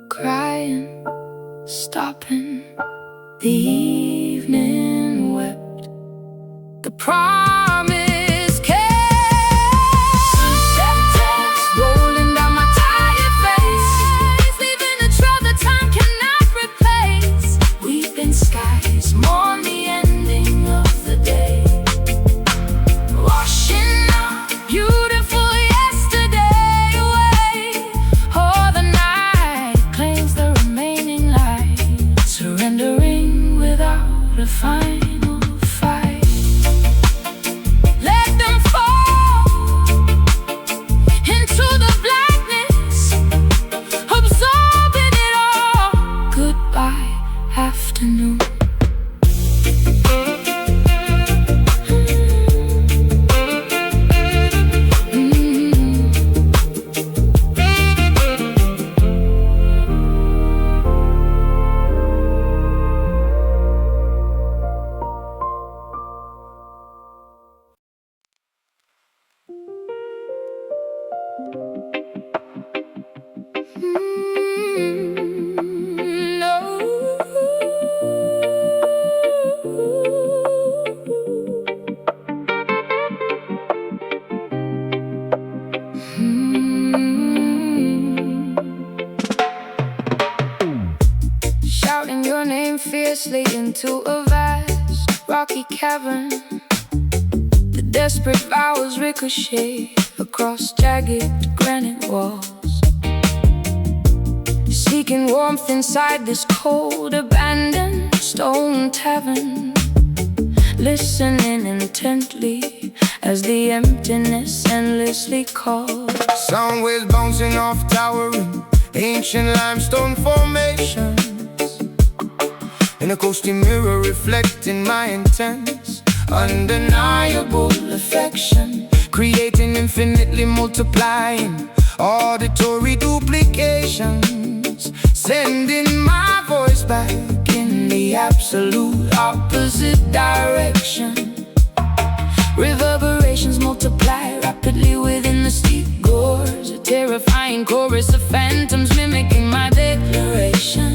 crying, stopping. The evening wept, the promise kept. Sunset tears rolling down my tired face, leaving a trail that time cannot replace. Weeping skies mourn the ending of the day, washing out beautiful yesterday away. Oh, the night claims the remaining light, surrendering without a final fight. Let them fall into the blackness, absorbing it all. Goodbye, afternoon. into a vast rocky cavern. The desperate vows ricochet across jagged granite walls, seeking warmth inside this cold, abandoned stone tavern. Listening intently as the emptiness endlessly calls. Sound waves bouncing off towering ancient limestone formations, in a ghostly mirror reflecting my intense, undeniable affection, creating infinitely multiplying auditory duplications, sending my voice back in the absolute opposite direction. Reverberations multiply rapidly within the steep gorge, a terrifying chorus of phantoms mimicking my declaration,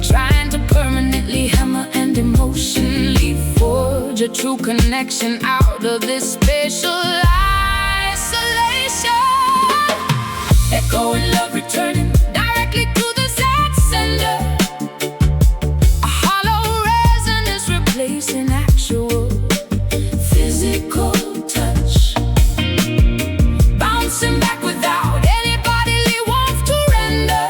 trying to permanently hammer and emotionally forge a true connection out of this spatial isolation. Echoing love returning directly to the sad sender, a hollow resonance replacing actual physical touch, bouncing back without any bodily warmth to render.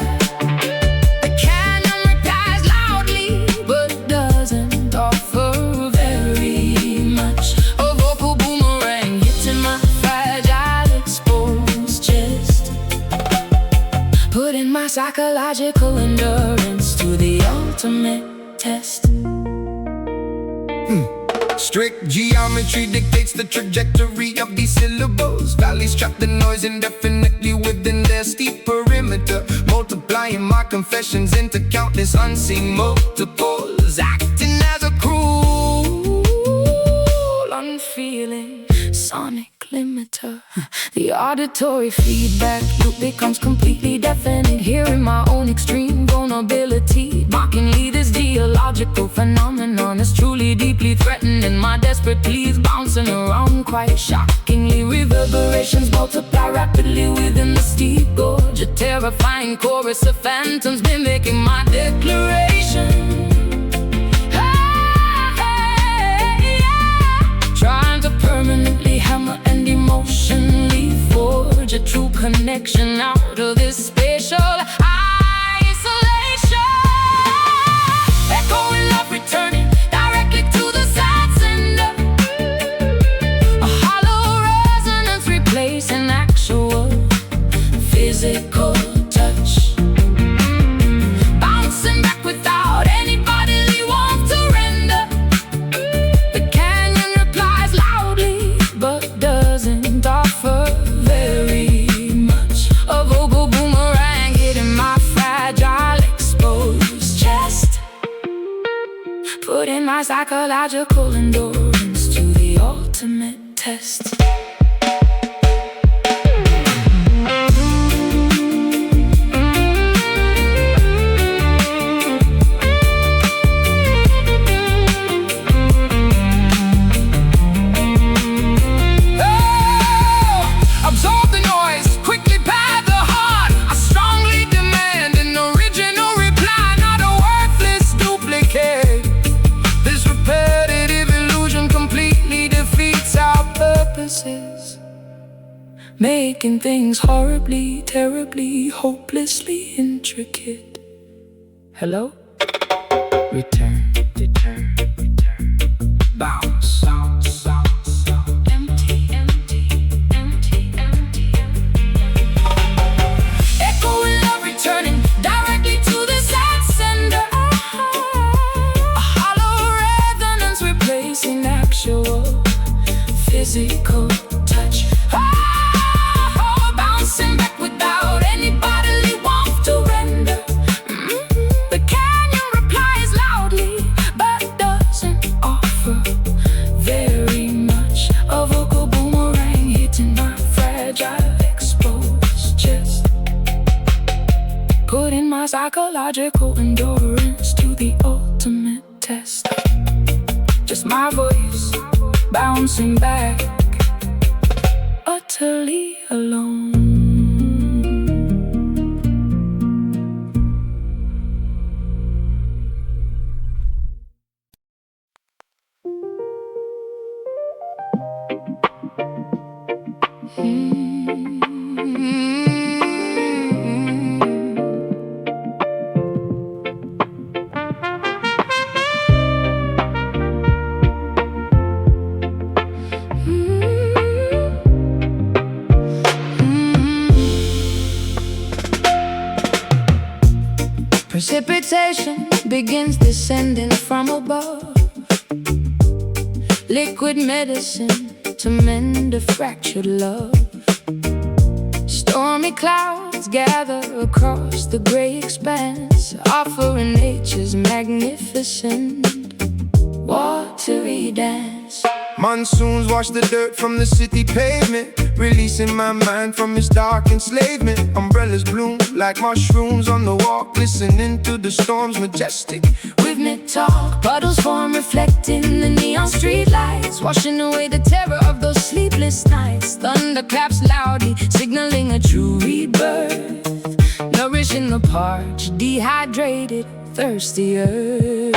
The canyon replies loudly but doesn't offer very much. A vocal boomerang hitting my fragile exposed chest, putting my psychological endurance to the ultimate test. Strict geometry dictates the trajectory of these syllables. Valleys trap the noise indefinitely within their steep perimeter, multiplying my confessions into countless unseen multiples, acting as a cruel, Unfeeling sonic limiter. The auditory feedback loop becomes completely deafening, hearing my own extreme vulnerability. Mockingly, this geological phenomenon is truly deeply threatening. My desperate pleas bouncing around quite shockingly. Reverberations multiply rapidly within the steep gorge, a terrifying chorus of phantoms mimicking my declaration, trying to permanently hammer and emotionally forge a true connection out of this spatial isolation. Echoing love returning directly to the sad sender, a hollow resonance replacing actual physical touch, bouncing back without any bodily warmth to render. The canyon replies loudly but doesn't offer very much. A vocal boomerang hitting my fragile exposed chest, putting my psychological endurance to the ultimate test. absorb the noise, quickly pad the heart. I strongly demand an original reply, not a worthless duplicate. This repetitive illusion completely defeats our purposes, making things horribly, terribly, hopelessly intricate. Hello? Return, return, return. Bounce, bounce, bounce, bounce. Empty, empty, empty, empty, empty. Echoing love returning directly to the sad sender, a hollow resonance replacing actual physical touch. Bouncing back without any bodily warmth to render. The canyon replies loudly but doesn't offer very much. A vocal boomerang hitting my fragile exposed chest, putting my psychological endurance to the ultimate test. Just my voice bouncing back, utterly alone. Precipitation begins descending from above. Liquid medicine to mend a fractured love. Stormy clouds gather across the gray expanse, offering nature's magnificent watery dance. Monsoons wash the dirt from the city pavement, releasing my mind from its dark enslavement. Umbrellas bloom like mushrooms on the walk, listening to the storm's majestic Rhythmic talk, puddles form reflecting the neon street lights, washing away the terror of those sleepless nights. Thunder claps loudly, signaling a true rebirth, nourishing the parched, dehydrated, thirsty earth.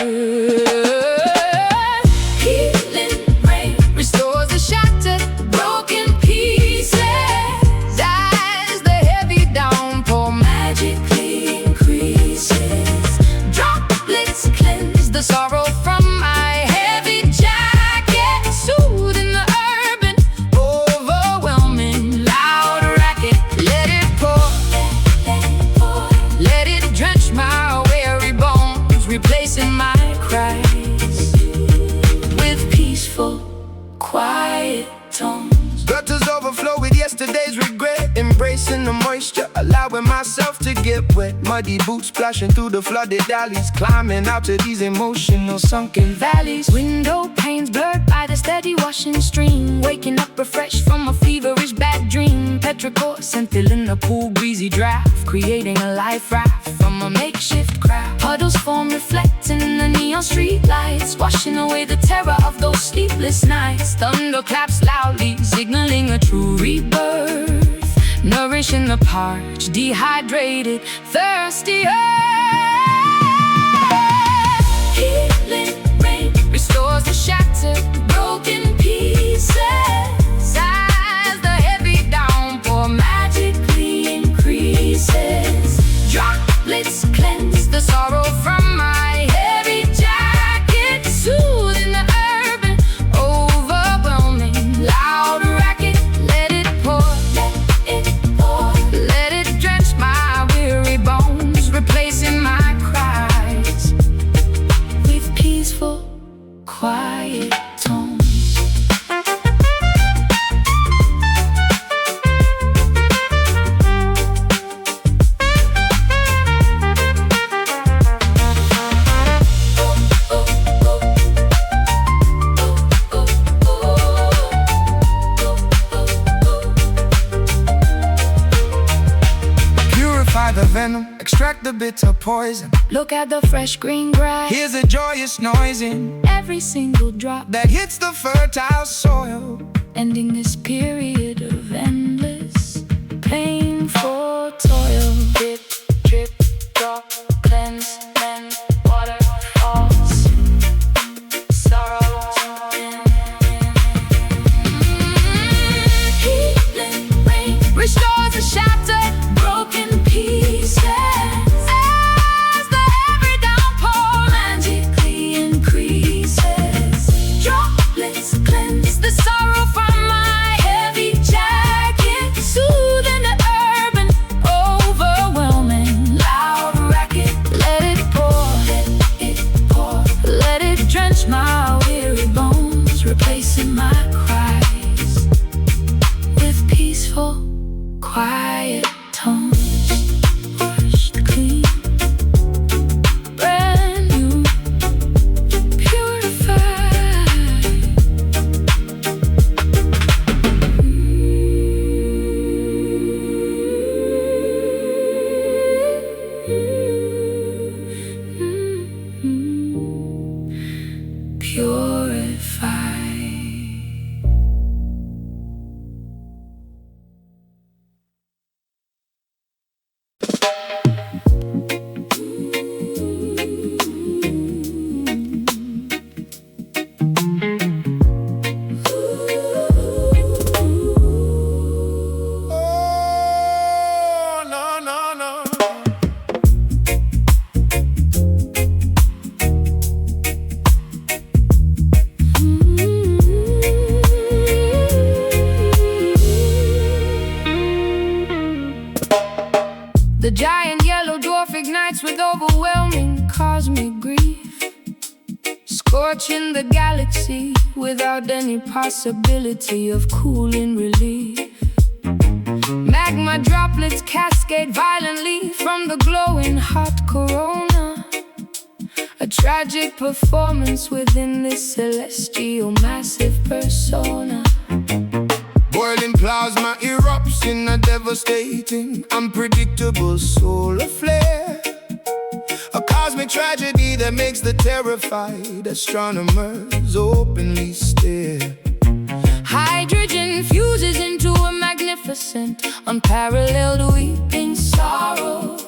Healing rain restores the shattered, broken pieces as the heavy downpour magically increases. Droplets cleanse the sorrow from my heavy jacket, soothing the urban, overwhelming, loud racket. Let it pour, let it drench my weary bones, replacing my cries with peaceful, quiet tones. Gutters overflow with yesterday's regret, embracing the moisture, allowing myself to get wet. Muddy boots splashing through the flooded alleys, climbing out to these emotional sunken Valleys, window panes blurred by the steady washing stream, waking up refreshed from a feverish bad dream. Petrichor and filling the pool, breezy draft, creating a life raft from a makeshift craft. Puddles form reflecting the neon street lights, washing away the terror of those sleepless nights. Thunder claps loudly, signaling a true rebirth, nourishing the parched, dehydrated, thirsty earth. Healing rain restores the shattered, broken pieces as the heavy downpour magically increases. Droplets cleanse the sorrow from my heavy jacket, soothing the urban, overwhelming, loud racket. Let it pour, let it drench my weary bones, replacing my cries with peaceful, quiet tones. Purify the venom, extract the bitter poison. Look at the fresh green grass, Here's a joyous noise in every single drop, that hits the fertile soil. ending this period of endless, painful toil. Drip, drip, drop, cleanse, mend, water falls, sorrow. Healing rain restores the shattered, broken pieces as the heavy downpour magically increases. Droplets cleanse the sorrow from my heavy cosmic grief, scorching the galaxy without any possibility of cooling relief. Magma droplets cascade violently from the glowing hot corona, a tragic performance within this celestial massive persona. Boiling plasma erupts in a devastating, unpredictable solar flare, a cosmic tragedy that makes the terrified astronomers openly stare. Hydrogen fuses into a magnificent, unparalleled weeping sorrow,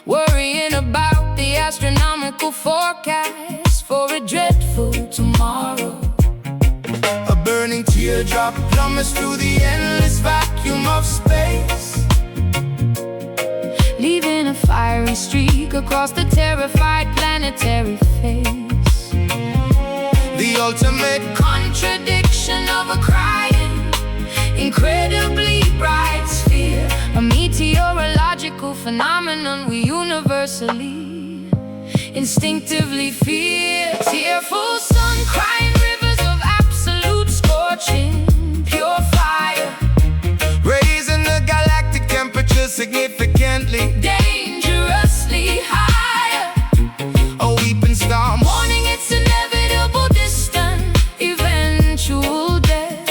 worrying about the astronomical forecast for a dreadful tomorrow. A burning teardrop plummets through the endless vacuum of space, leaving a fiery streak across the terrified planetary face. the ultimate Contradiction of a crying, incredibly bright sphere, a meteorological phenomenon we universally, instinctively fear. Tearful sun, crying rivers of absolute scorching, pure fire, raising the galactic temperature significantly, dangerously higher. a weeping storm Warning its inevitable, distant, eventual death.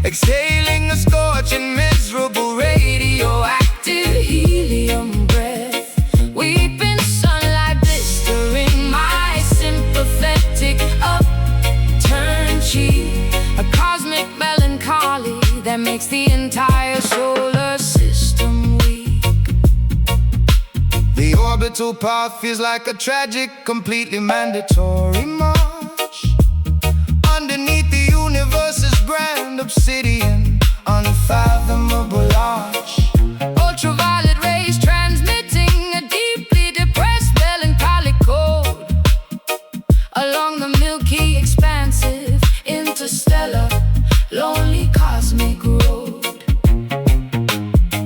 exhaling a scorching, miserable Radioactive helium breath, weeping sunlight blistering my sympathetic upturned cheek, a cosmic melancholy that makes the entire solar system weak. The orbital path feels like a tragic, completely mandatory march underneath the universe's grand obsidian, unfathomable arch. Ultraviolet rays transmitting a deeply depressed melancholy code along the milky, expansive, interstellar, lonely cosmic road.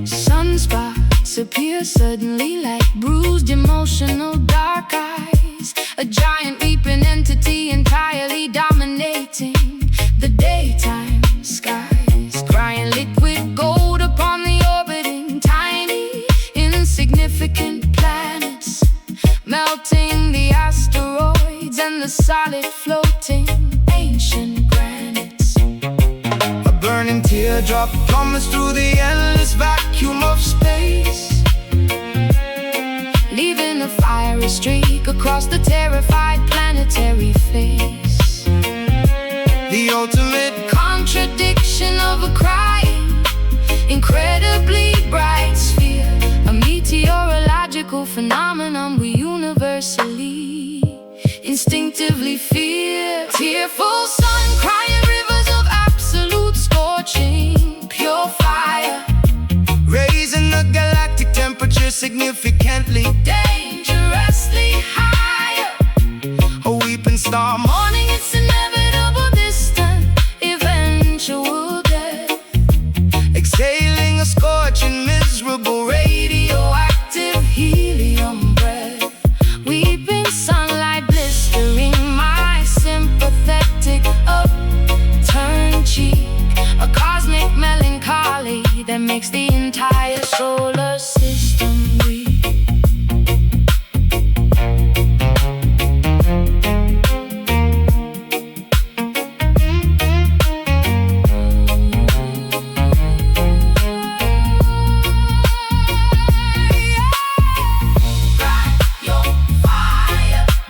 Sunspots appear suddenly like bruised, emotional dark eyes, a giant weeping entity entirely dominating the daytime skies, crying liquid gold upon the orbiting tiny, insignificant planets, melting the asteroids and the solid floating ancient granites. A burning teardrop plummets through the endless vacuum of space, Leaving a fiery streak across the terrified planetary face. the ultimate Contradiction of a crying, incredibly bright sphere, a meteorological phenomenon we universally, instinctively fear. Tearful sun, crying rivers of absolute scorching, pure fire, raising the galactic temperature significantly, dangerously higher. a weeping storm Mourning its inevitable, distant, eventual death. exhaling a scorching, miserable Radioactive helium breath, weeping sunlight blistering my sympathetic upturned cheek, a cosmic melancholy that makes the entire solar system weak.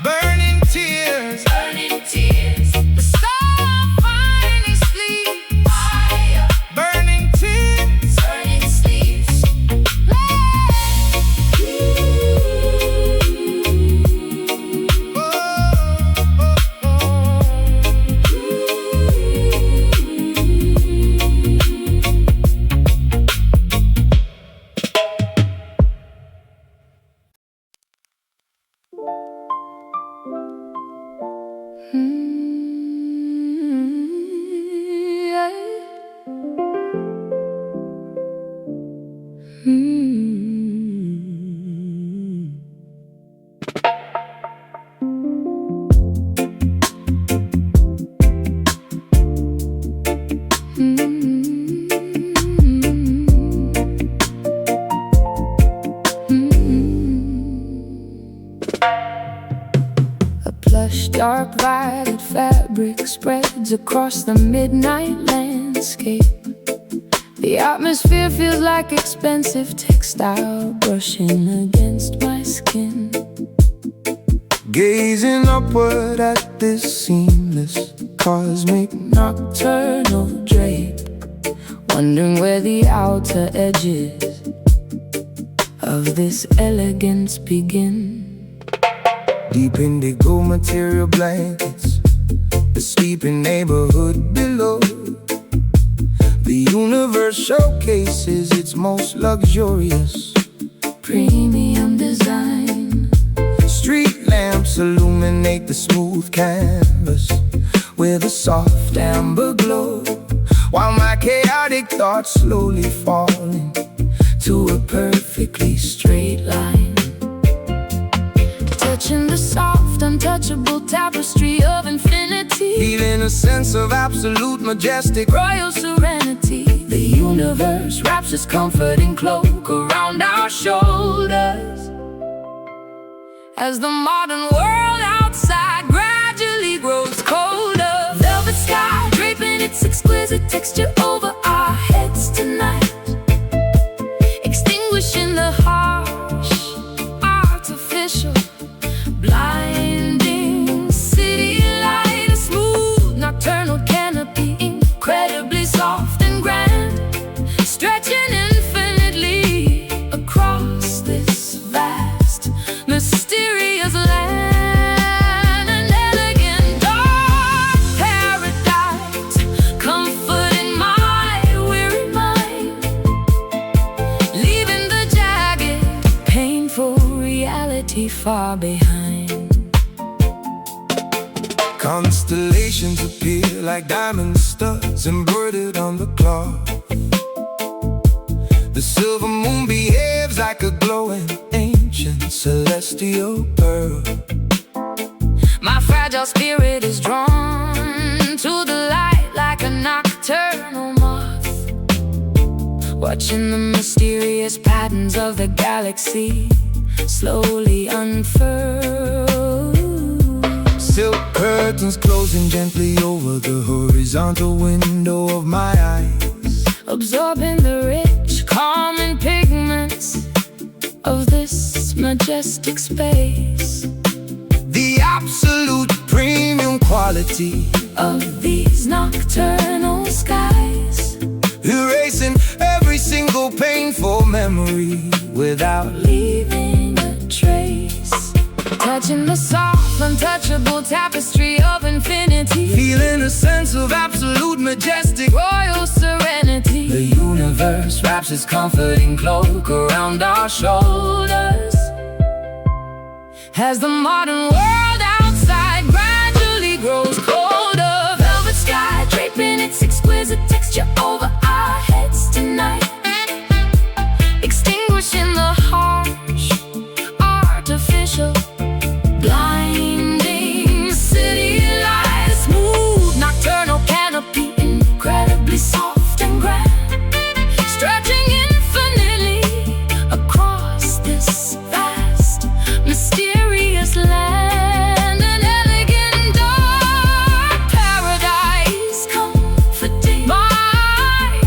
burning tears. Burning tears, the star finally sleeps. Fire, Burning tears, burning sleeps. Plush, dark violet fabric spreads across the midnight landscape. The atmosphere feels like expensive textile brushing against my skin. Gazing upward at this seamless cosmic Nocturnal drape, wondering where the outer edges of this elegance begin. Deep indigo material blankets, the sleeping neighborhood below. The universe showcases its most luxurious Premium design. Street lamps illuminate the smooth canvas with a soft amber glow, while my chaotic thoughts slowly falling to a perfectly straight line. Touching the soft, untouchable tapestry of infinity, Feeling a sense of absolute majestic royal serenity. The universe wraps its comforting cloak around our shoulders as the modern world outside gradually grows colder. Velvet sky draping its exquisite texture over our heads tonight, extinguishing the harsh, artificial, blinding city light. A smooth nocturnal canopy, incredibly soft and grand, stretching infinitely across this vast, mysterious land. An elegant dark paradise, comforting my weary mind, leaving the jagged, painful reality far behind. Constellations appear like diamond studs embroidered on the cloth. The silver moon behaves like a glowing ancient celestial pearl. My fragile spirit is drawn to the light like a nocturnal moth, watching the mysterious patterns of the galaxy slowly unfurl. Silk curtains closing gently over the horizontal window of my eyes, Absorbing the rich, calming pigments of this majestic space, the absolute premium quality of these nocturnal skies, erasing every single painful memory without leaving a trace. Touching the soft, untouchable tapestry of infinity, feeling a sense of absolute majestic royal serenity. The universe wraps its comforting cloak around our shoulders as the modern world outside gradually grows colder. Velvet sky draping its exquisite texture over our heads tonight, extinguishing the harsh, artificial, blinding city light. A smooth nocturnal canopy, incredibly soft and grand, stretching infinitely across this vast, mysterious land. An elegant dark paradise, comforting my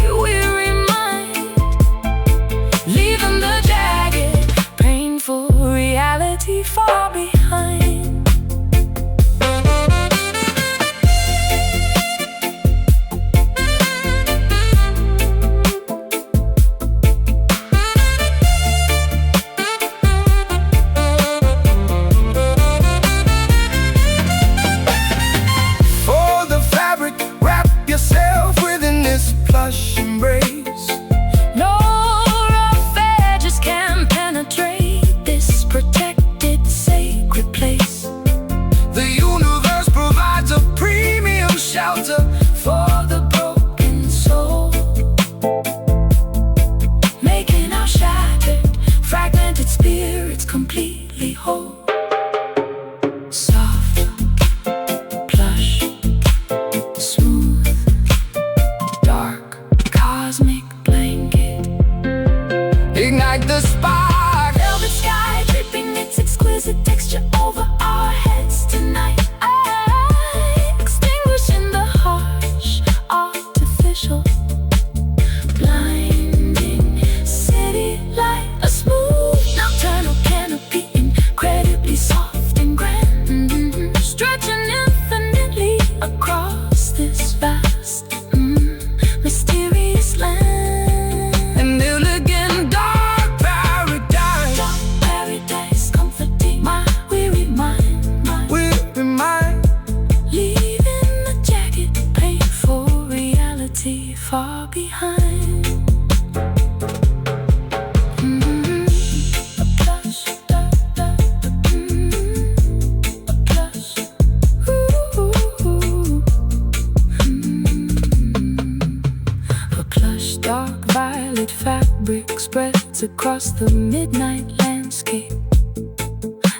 cuts across the midnight landscape.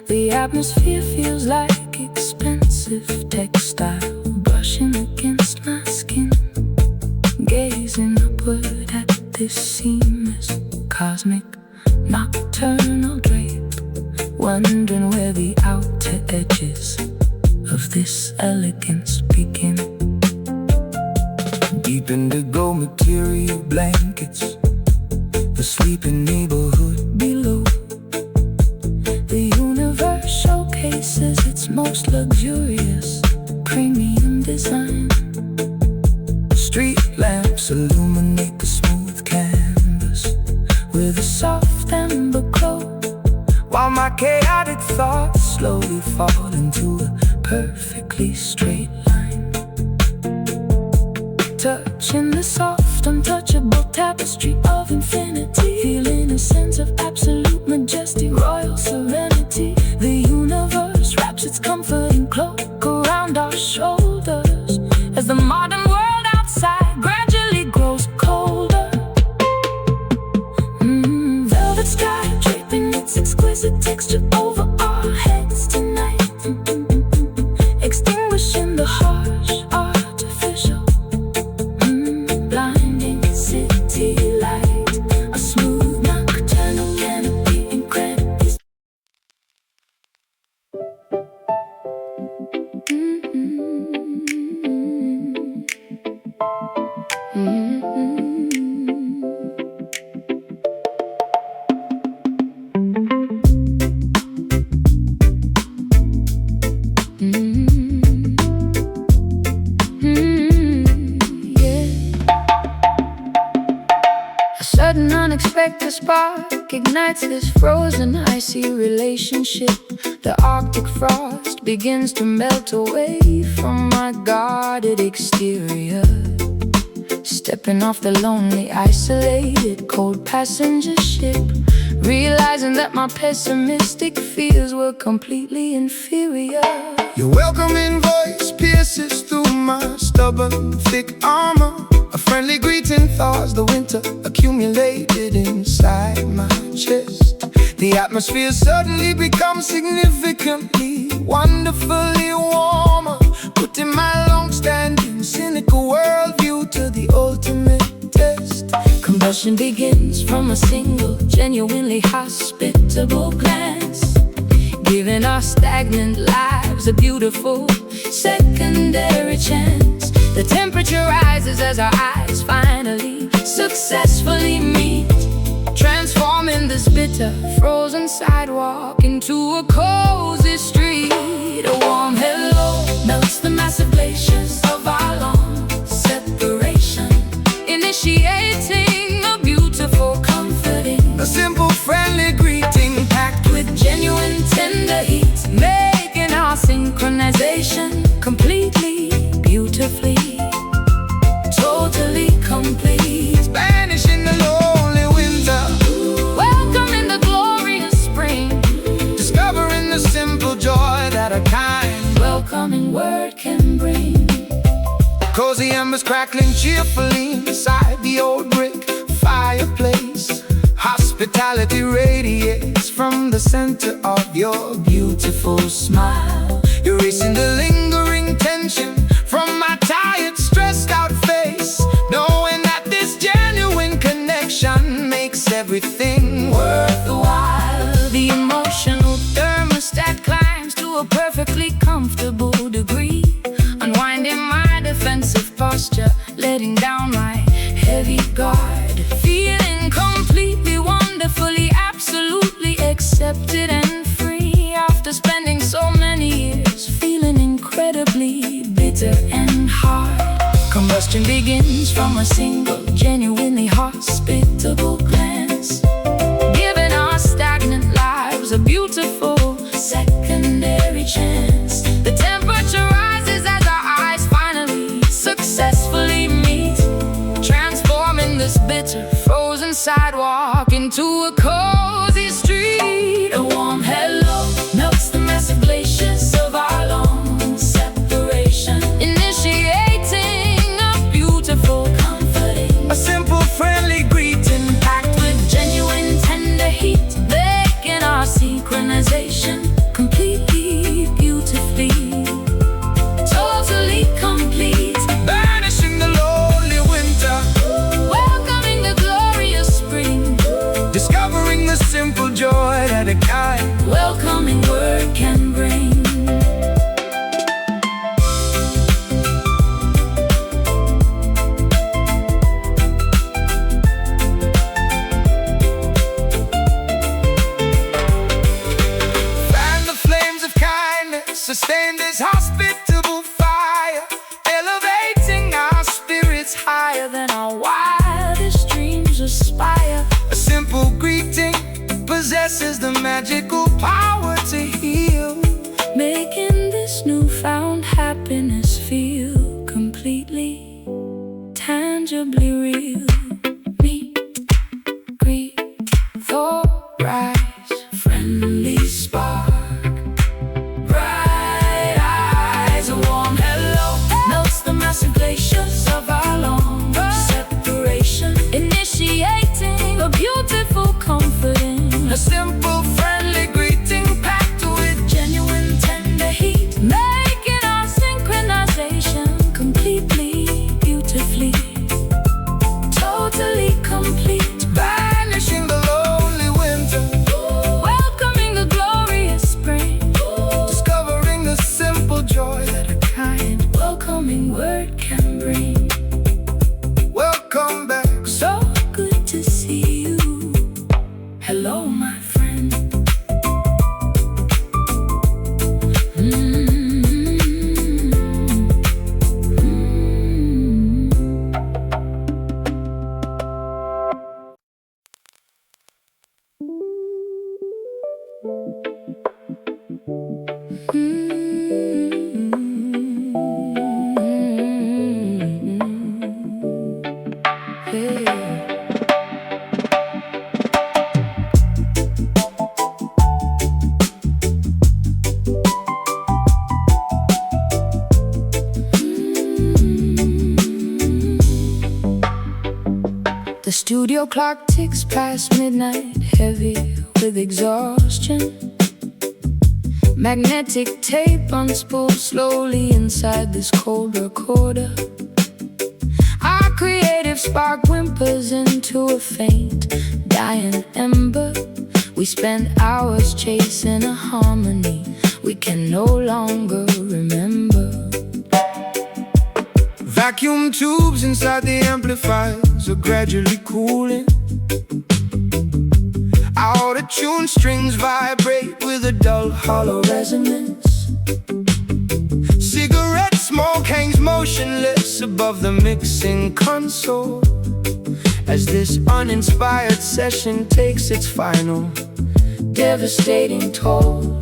The atmosphere feels like expensive textile brushing against my skin. Gazing upward at this seamless, cosmic, nocturnal drape, wondering where the outer edges of this elegance begin. Deep indigo material blankets the sleeping neighborhood below. The universe showcases its most luxurious, premium design. Street lamps illuminate the smooth canvas with a soft amber glow, while my chaotic thoughts slowly fall into a perfectly straight line. Touching the soft, untouchable tapestry of infinity, feeling a sense of absolute majesty, royal serenity. The universe wraps its comforting cloak around our shoulders as the modern world outside gradually grows colder. Velvet sky draping its exquisite texture over our heads tonight, extinguishing the harsh artificial blinding city light. A smooth nocturnal canopy incredibly sudden unexpected spark ignites this frozen icy relationship. The Arctic frost begins to melt away from my guarded exterior. Stepping off the lonely, isolated, cold passenger ship, realizing that my pessimistic fears were completely inferior. Your welcoming voice pierces through my stubborn, thick armor. A friendly greeting thaws the winter accumulated inside my chest. The atmosphere suddenly becomes significantly, wonderfully warmer, putting my long-standing cynical worldview to the ultimate test. Combustion begins from a single, genuinely hospitable glance, giving our stagnant lives a beautiful secondary chance. The temperature rises as our eyes finally successfully meet, transforming this bitter, frozen sidewalk into a cozy street. A warm hello melts the massive glaciers of our long separation, initiating a beautiful, comforting, A simple, friendly greeting packed with genuine tender heat, making our synchronization completely, beautifully, totally complete. banishing the lonely winter, Welcoming the glorious spring, discovering the simple joy that a kind, welcoming word can bring. cozy embers crackling cheerfully inside the old brick fireplace. Hospitality radiates from the center of your beautiful smile, erasing the lingering tension from my tired, stressed out face, knowing that this genuine connection makes everything worthwhile. The emotional thermostat climbs to a perfectly comfortable degree, unwinding my defensive posture, letting down my heavy guard, feeling completely, wonderfully, absolutely accepted and free. After spending so many years feeling incredibly bitter and hard, combustion begins from a single, genuinely hospitable glance, giving our stagnant lives a beautiful secondary chance. The temperature rises as our eyes finally successfully meet, transforming this bitter, frozen sidewalk into a cozy street. A warm hello melts the massive glaciers of our long separation, initiating a beautiful, comforting, A simple, friendly greeting packed sustain this hospitable fire, elevating our spirits higher than our wildest dreams aspire. A simple greeting possesses the magical power to heal, making this newfound happiness feel completely, tangibly real. Meet, greet, thaw, rise, friendly spark, bright eyes, a warm hello melts the massive glaciers of our long separation, initiating a beautiful comforting, a simple friendly greeting packed with genuine tender heat, making our synchronization completely, beautifully, totally complete, banishing the lonely winter, welcoming the glorious spring, discovering the simple joy that a kind welcoming word can bring. Welcome back. So good to see you. Hello, my friend. The studio clock ticks past midnight, heavy with exhaustion. Magnetic tape unspools slowly inside this cold recorder. Our creative spark whimpers into a faint, dying ember. We spend hours chasing a harmony we can no longer remember. Vacuum tubes inside the amplifiers are gradually cooling. Out of tune strings vibrate with a dull, hollow resonance. Cigarette smoke hangs motionless above the mixing console as this uninspired session takes its final, devastating toll.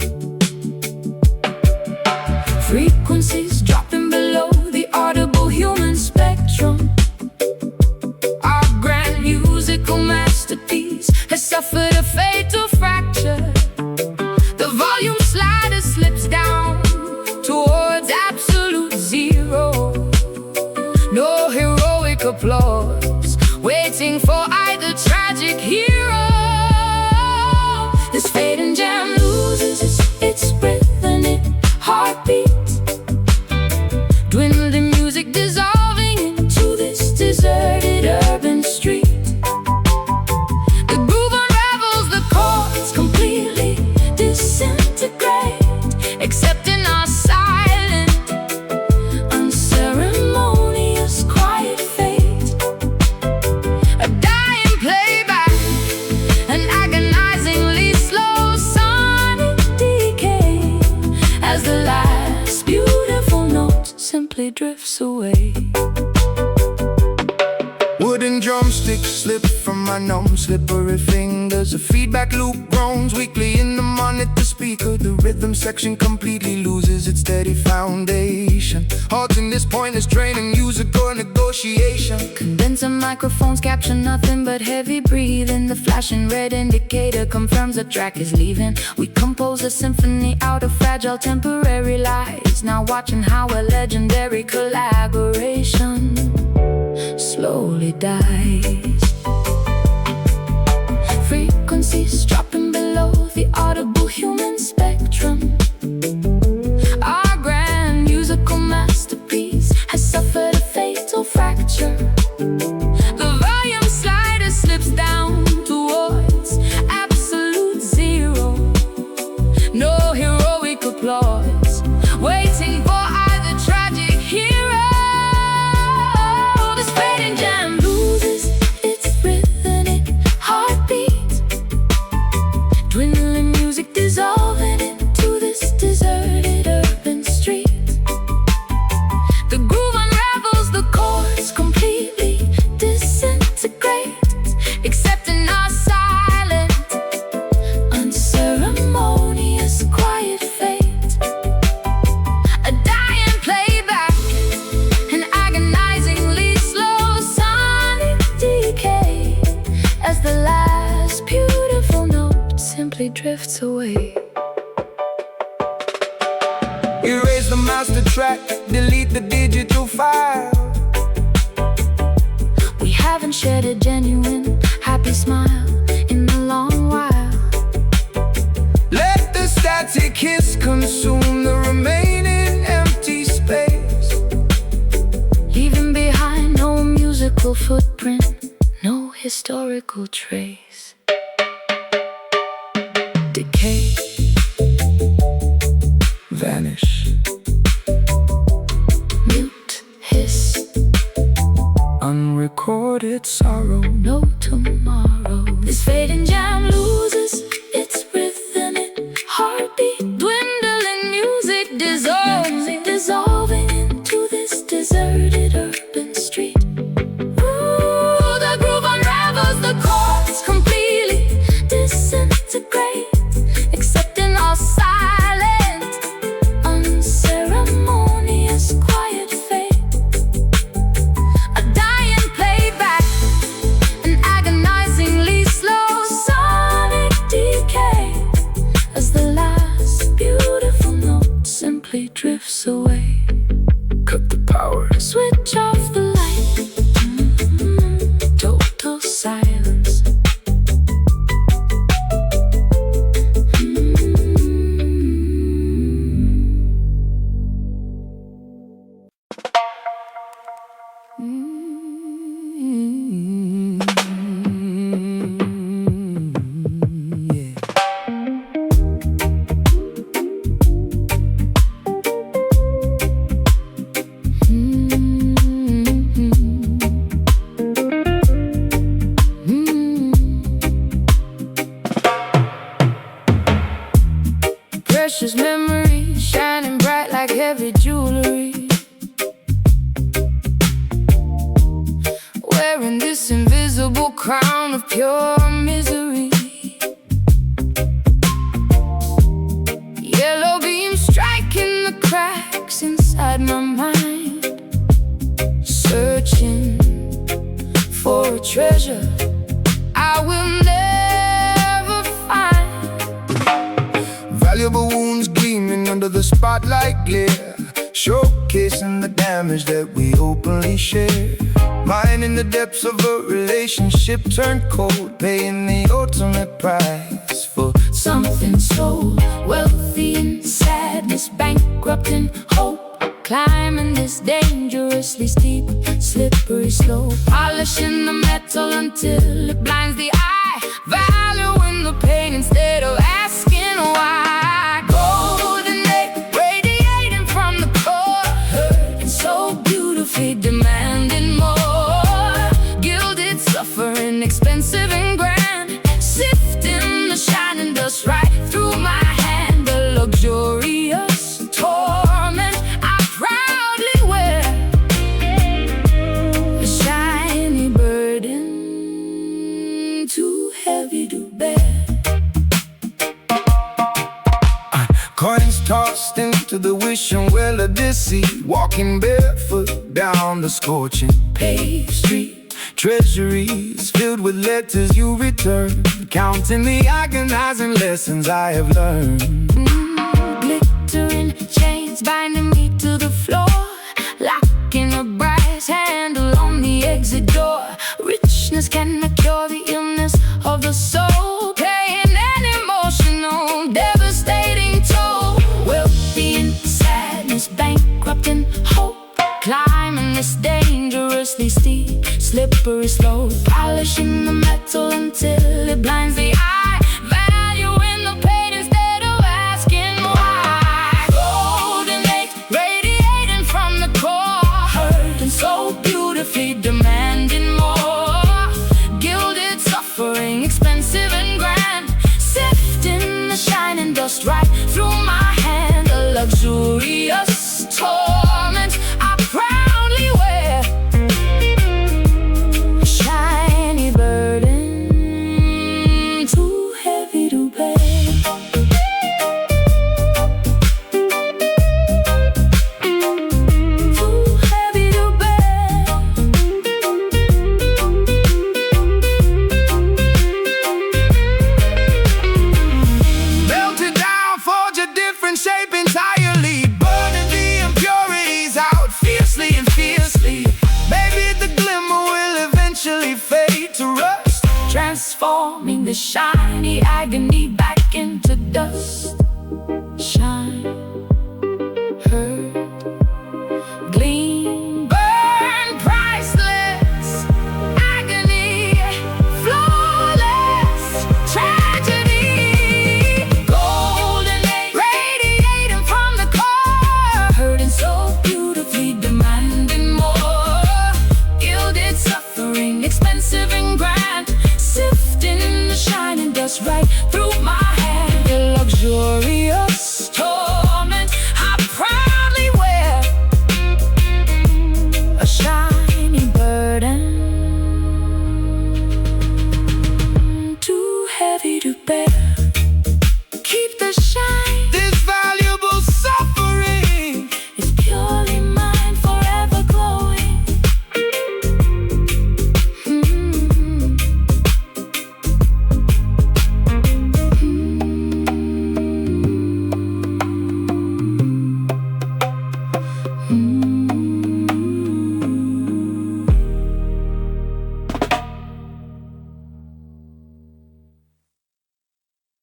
Frequencies dropping below the audible human spectrum. Our grand musical masterpiece has suffered a fatal fracture. The volume slider slips down towards absolute zero. No heroic applause waiting for either tragic hero. This fading jam loses its rhythm and heartbeat. Dwindling music dissolving into this deserted urban street. The groove unravels, the chords completely disintegrate, accepting our silent, unceremonious, quiet fate. A dying playback, an agonizingly slow sonic decay, as the last beautiful note simply drifts away. Wooden drumsticks slip from my numb, slippery fingers. A feedback loop groans weakly in the monitor speaker. The rhythm section completely loses its steady foundation, halting this pointless training musical negotiation. Condenser microphones capture nothing but heavy breathing. The flashing red indicator confirms the track is leaving. We compose a symphony out of fragile temporary lies, now watching how a legendary collaboration slowly dies. Frequencies dropping below the audible human spectrum. Our grand musical masterpiece has suffered a fatal fracture. The volume slider slips down towards absolute zero. No heroic applause waiting for either tragic hero. This fading jam loses its rhythmic heartbeat. Dwindling music dissolving into this deserted earth. drifts away. Erase the master track, delete the digital file. We haven't shared a genuine, happy smile in a long while. Let the static hiss consume the remaining empty space, Leaving behind no musical footprint, no historical trace. Decay, vanish, mute, hiss, unrecorded sorrow. no tomorrow. This fading jam loses its rhythmic heartbeat. Dwindling music dissolving into this deserted urban street. Ooh, the groove unravels, the chords completely disintegrate, accepting our silent, unceremonious quiet fate. A dying playback, an agonizingly slow sonic decay, as the last beautiful note simply drifts away. Cut the power, Switch off the light, total silence. Precious memories shining bright like heavy jewelry, wearing this invisible crown of pure misery. Yellow beams striking the cracks inside my mind, searching for a treasure I will never find. valuable wounds gleaming under the spotlight glare, showcasing the damage that we openly share. Mine in the depths of a relationship turned cold, paying the ultimate price for Something so wealthy in sadness, bankrupt in hope, climbing this dangerously steep, slippery slope, polishing the metal until it blinds the eye, valuing the pain instead of asking why. Golden radiating from the core, hurting so beautifully, demanding more. Gilded, suffering, expensive and grand, sifting the shining dust right through my hand. A luxurious torment I proudly wear, a shiny burden too heavy to bear. coins tossed into the wishing well of deceit, walking barefoot down the scorching Paved street, treasuries filled with letters you return, counting the agonizing lessons I have learned. glittering chains binding me to the floor, locking a brass handle on the exit door. Richness cannot cure the illness of the soul, paying an emotional, devastating toll. Wealthy in sadness, bankrupt in hope, climbing this dangerously steep, slippery slope, polishing the metal until it blinds the eye, valuing the pain instead of asking why. Golden age radiating from the core, hurting so beautifully, demanding more. Gilded, suffering, expensive and grand, sifting the shining dust right through my hand. A luxurious torment I proudly wear, a the shiny agony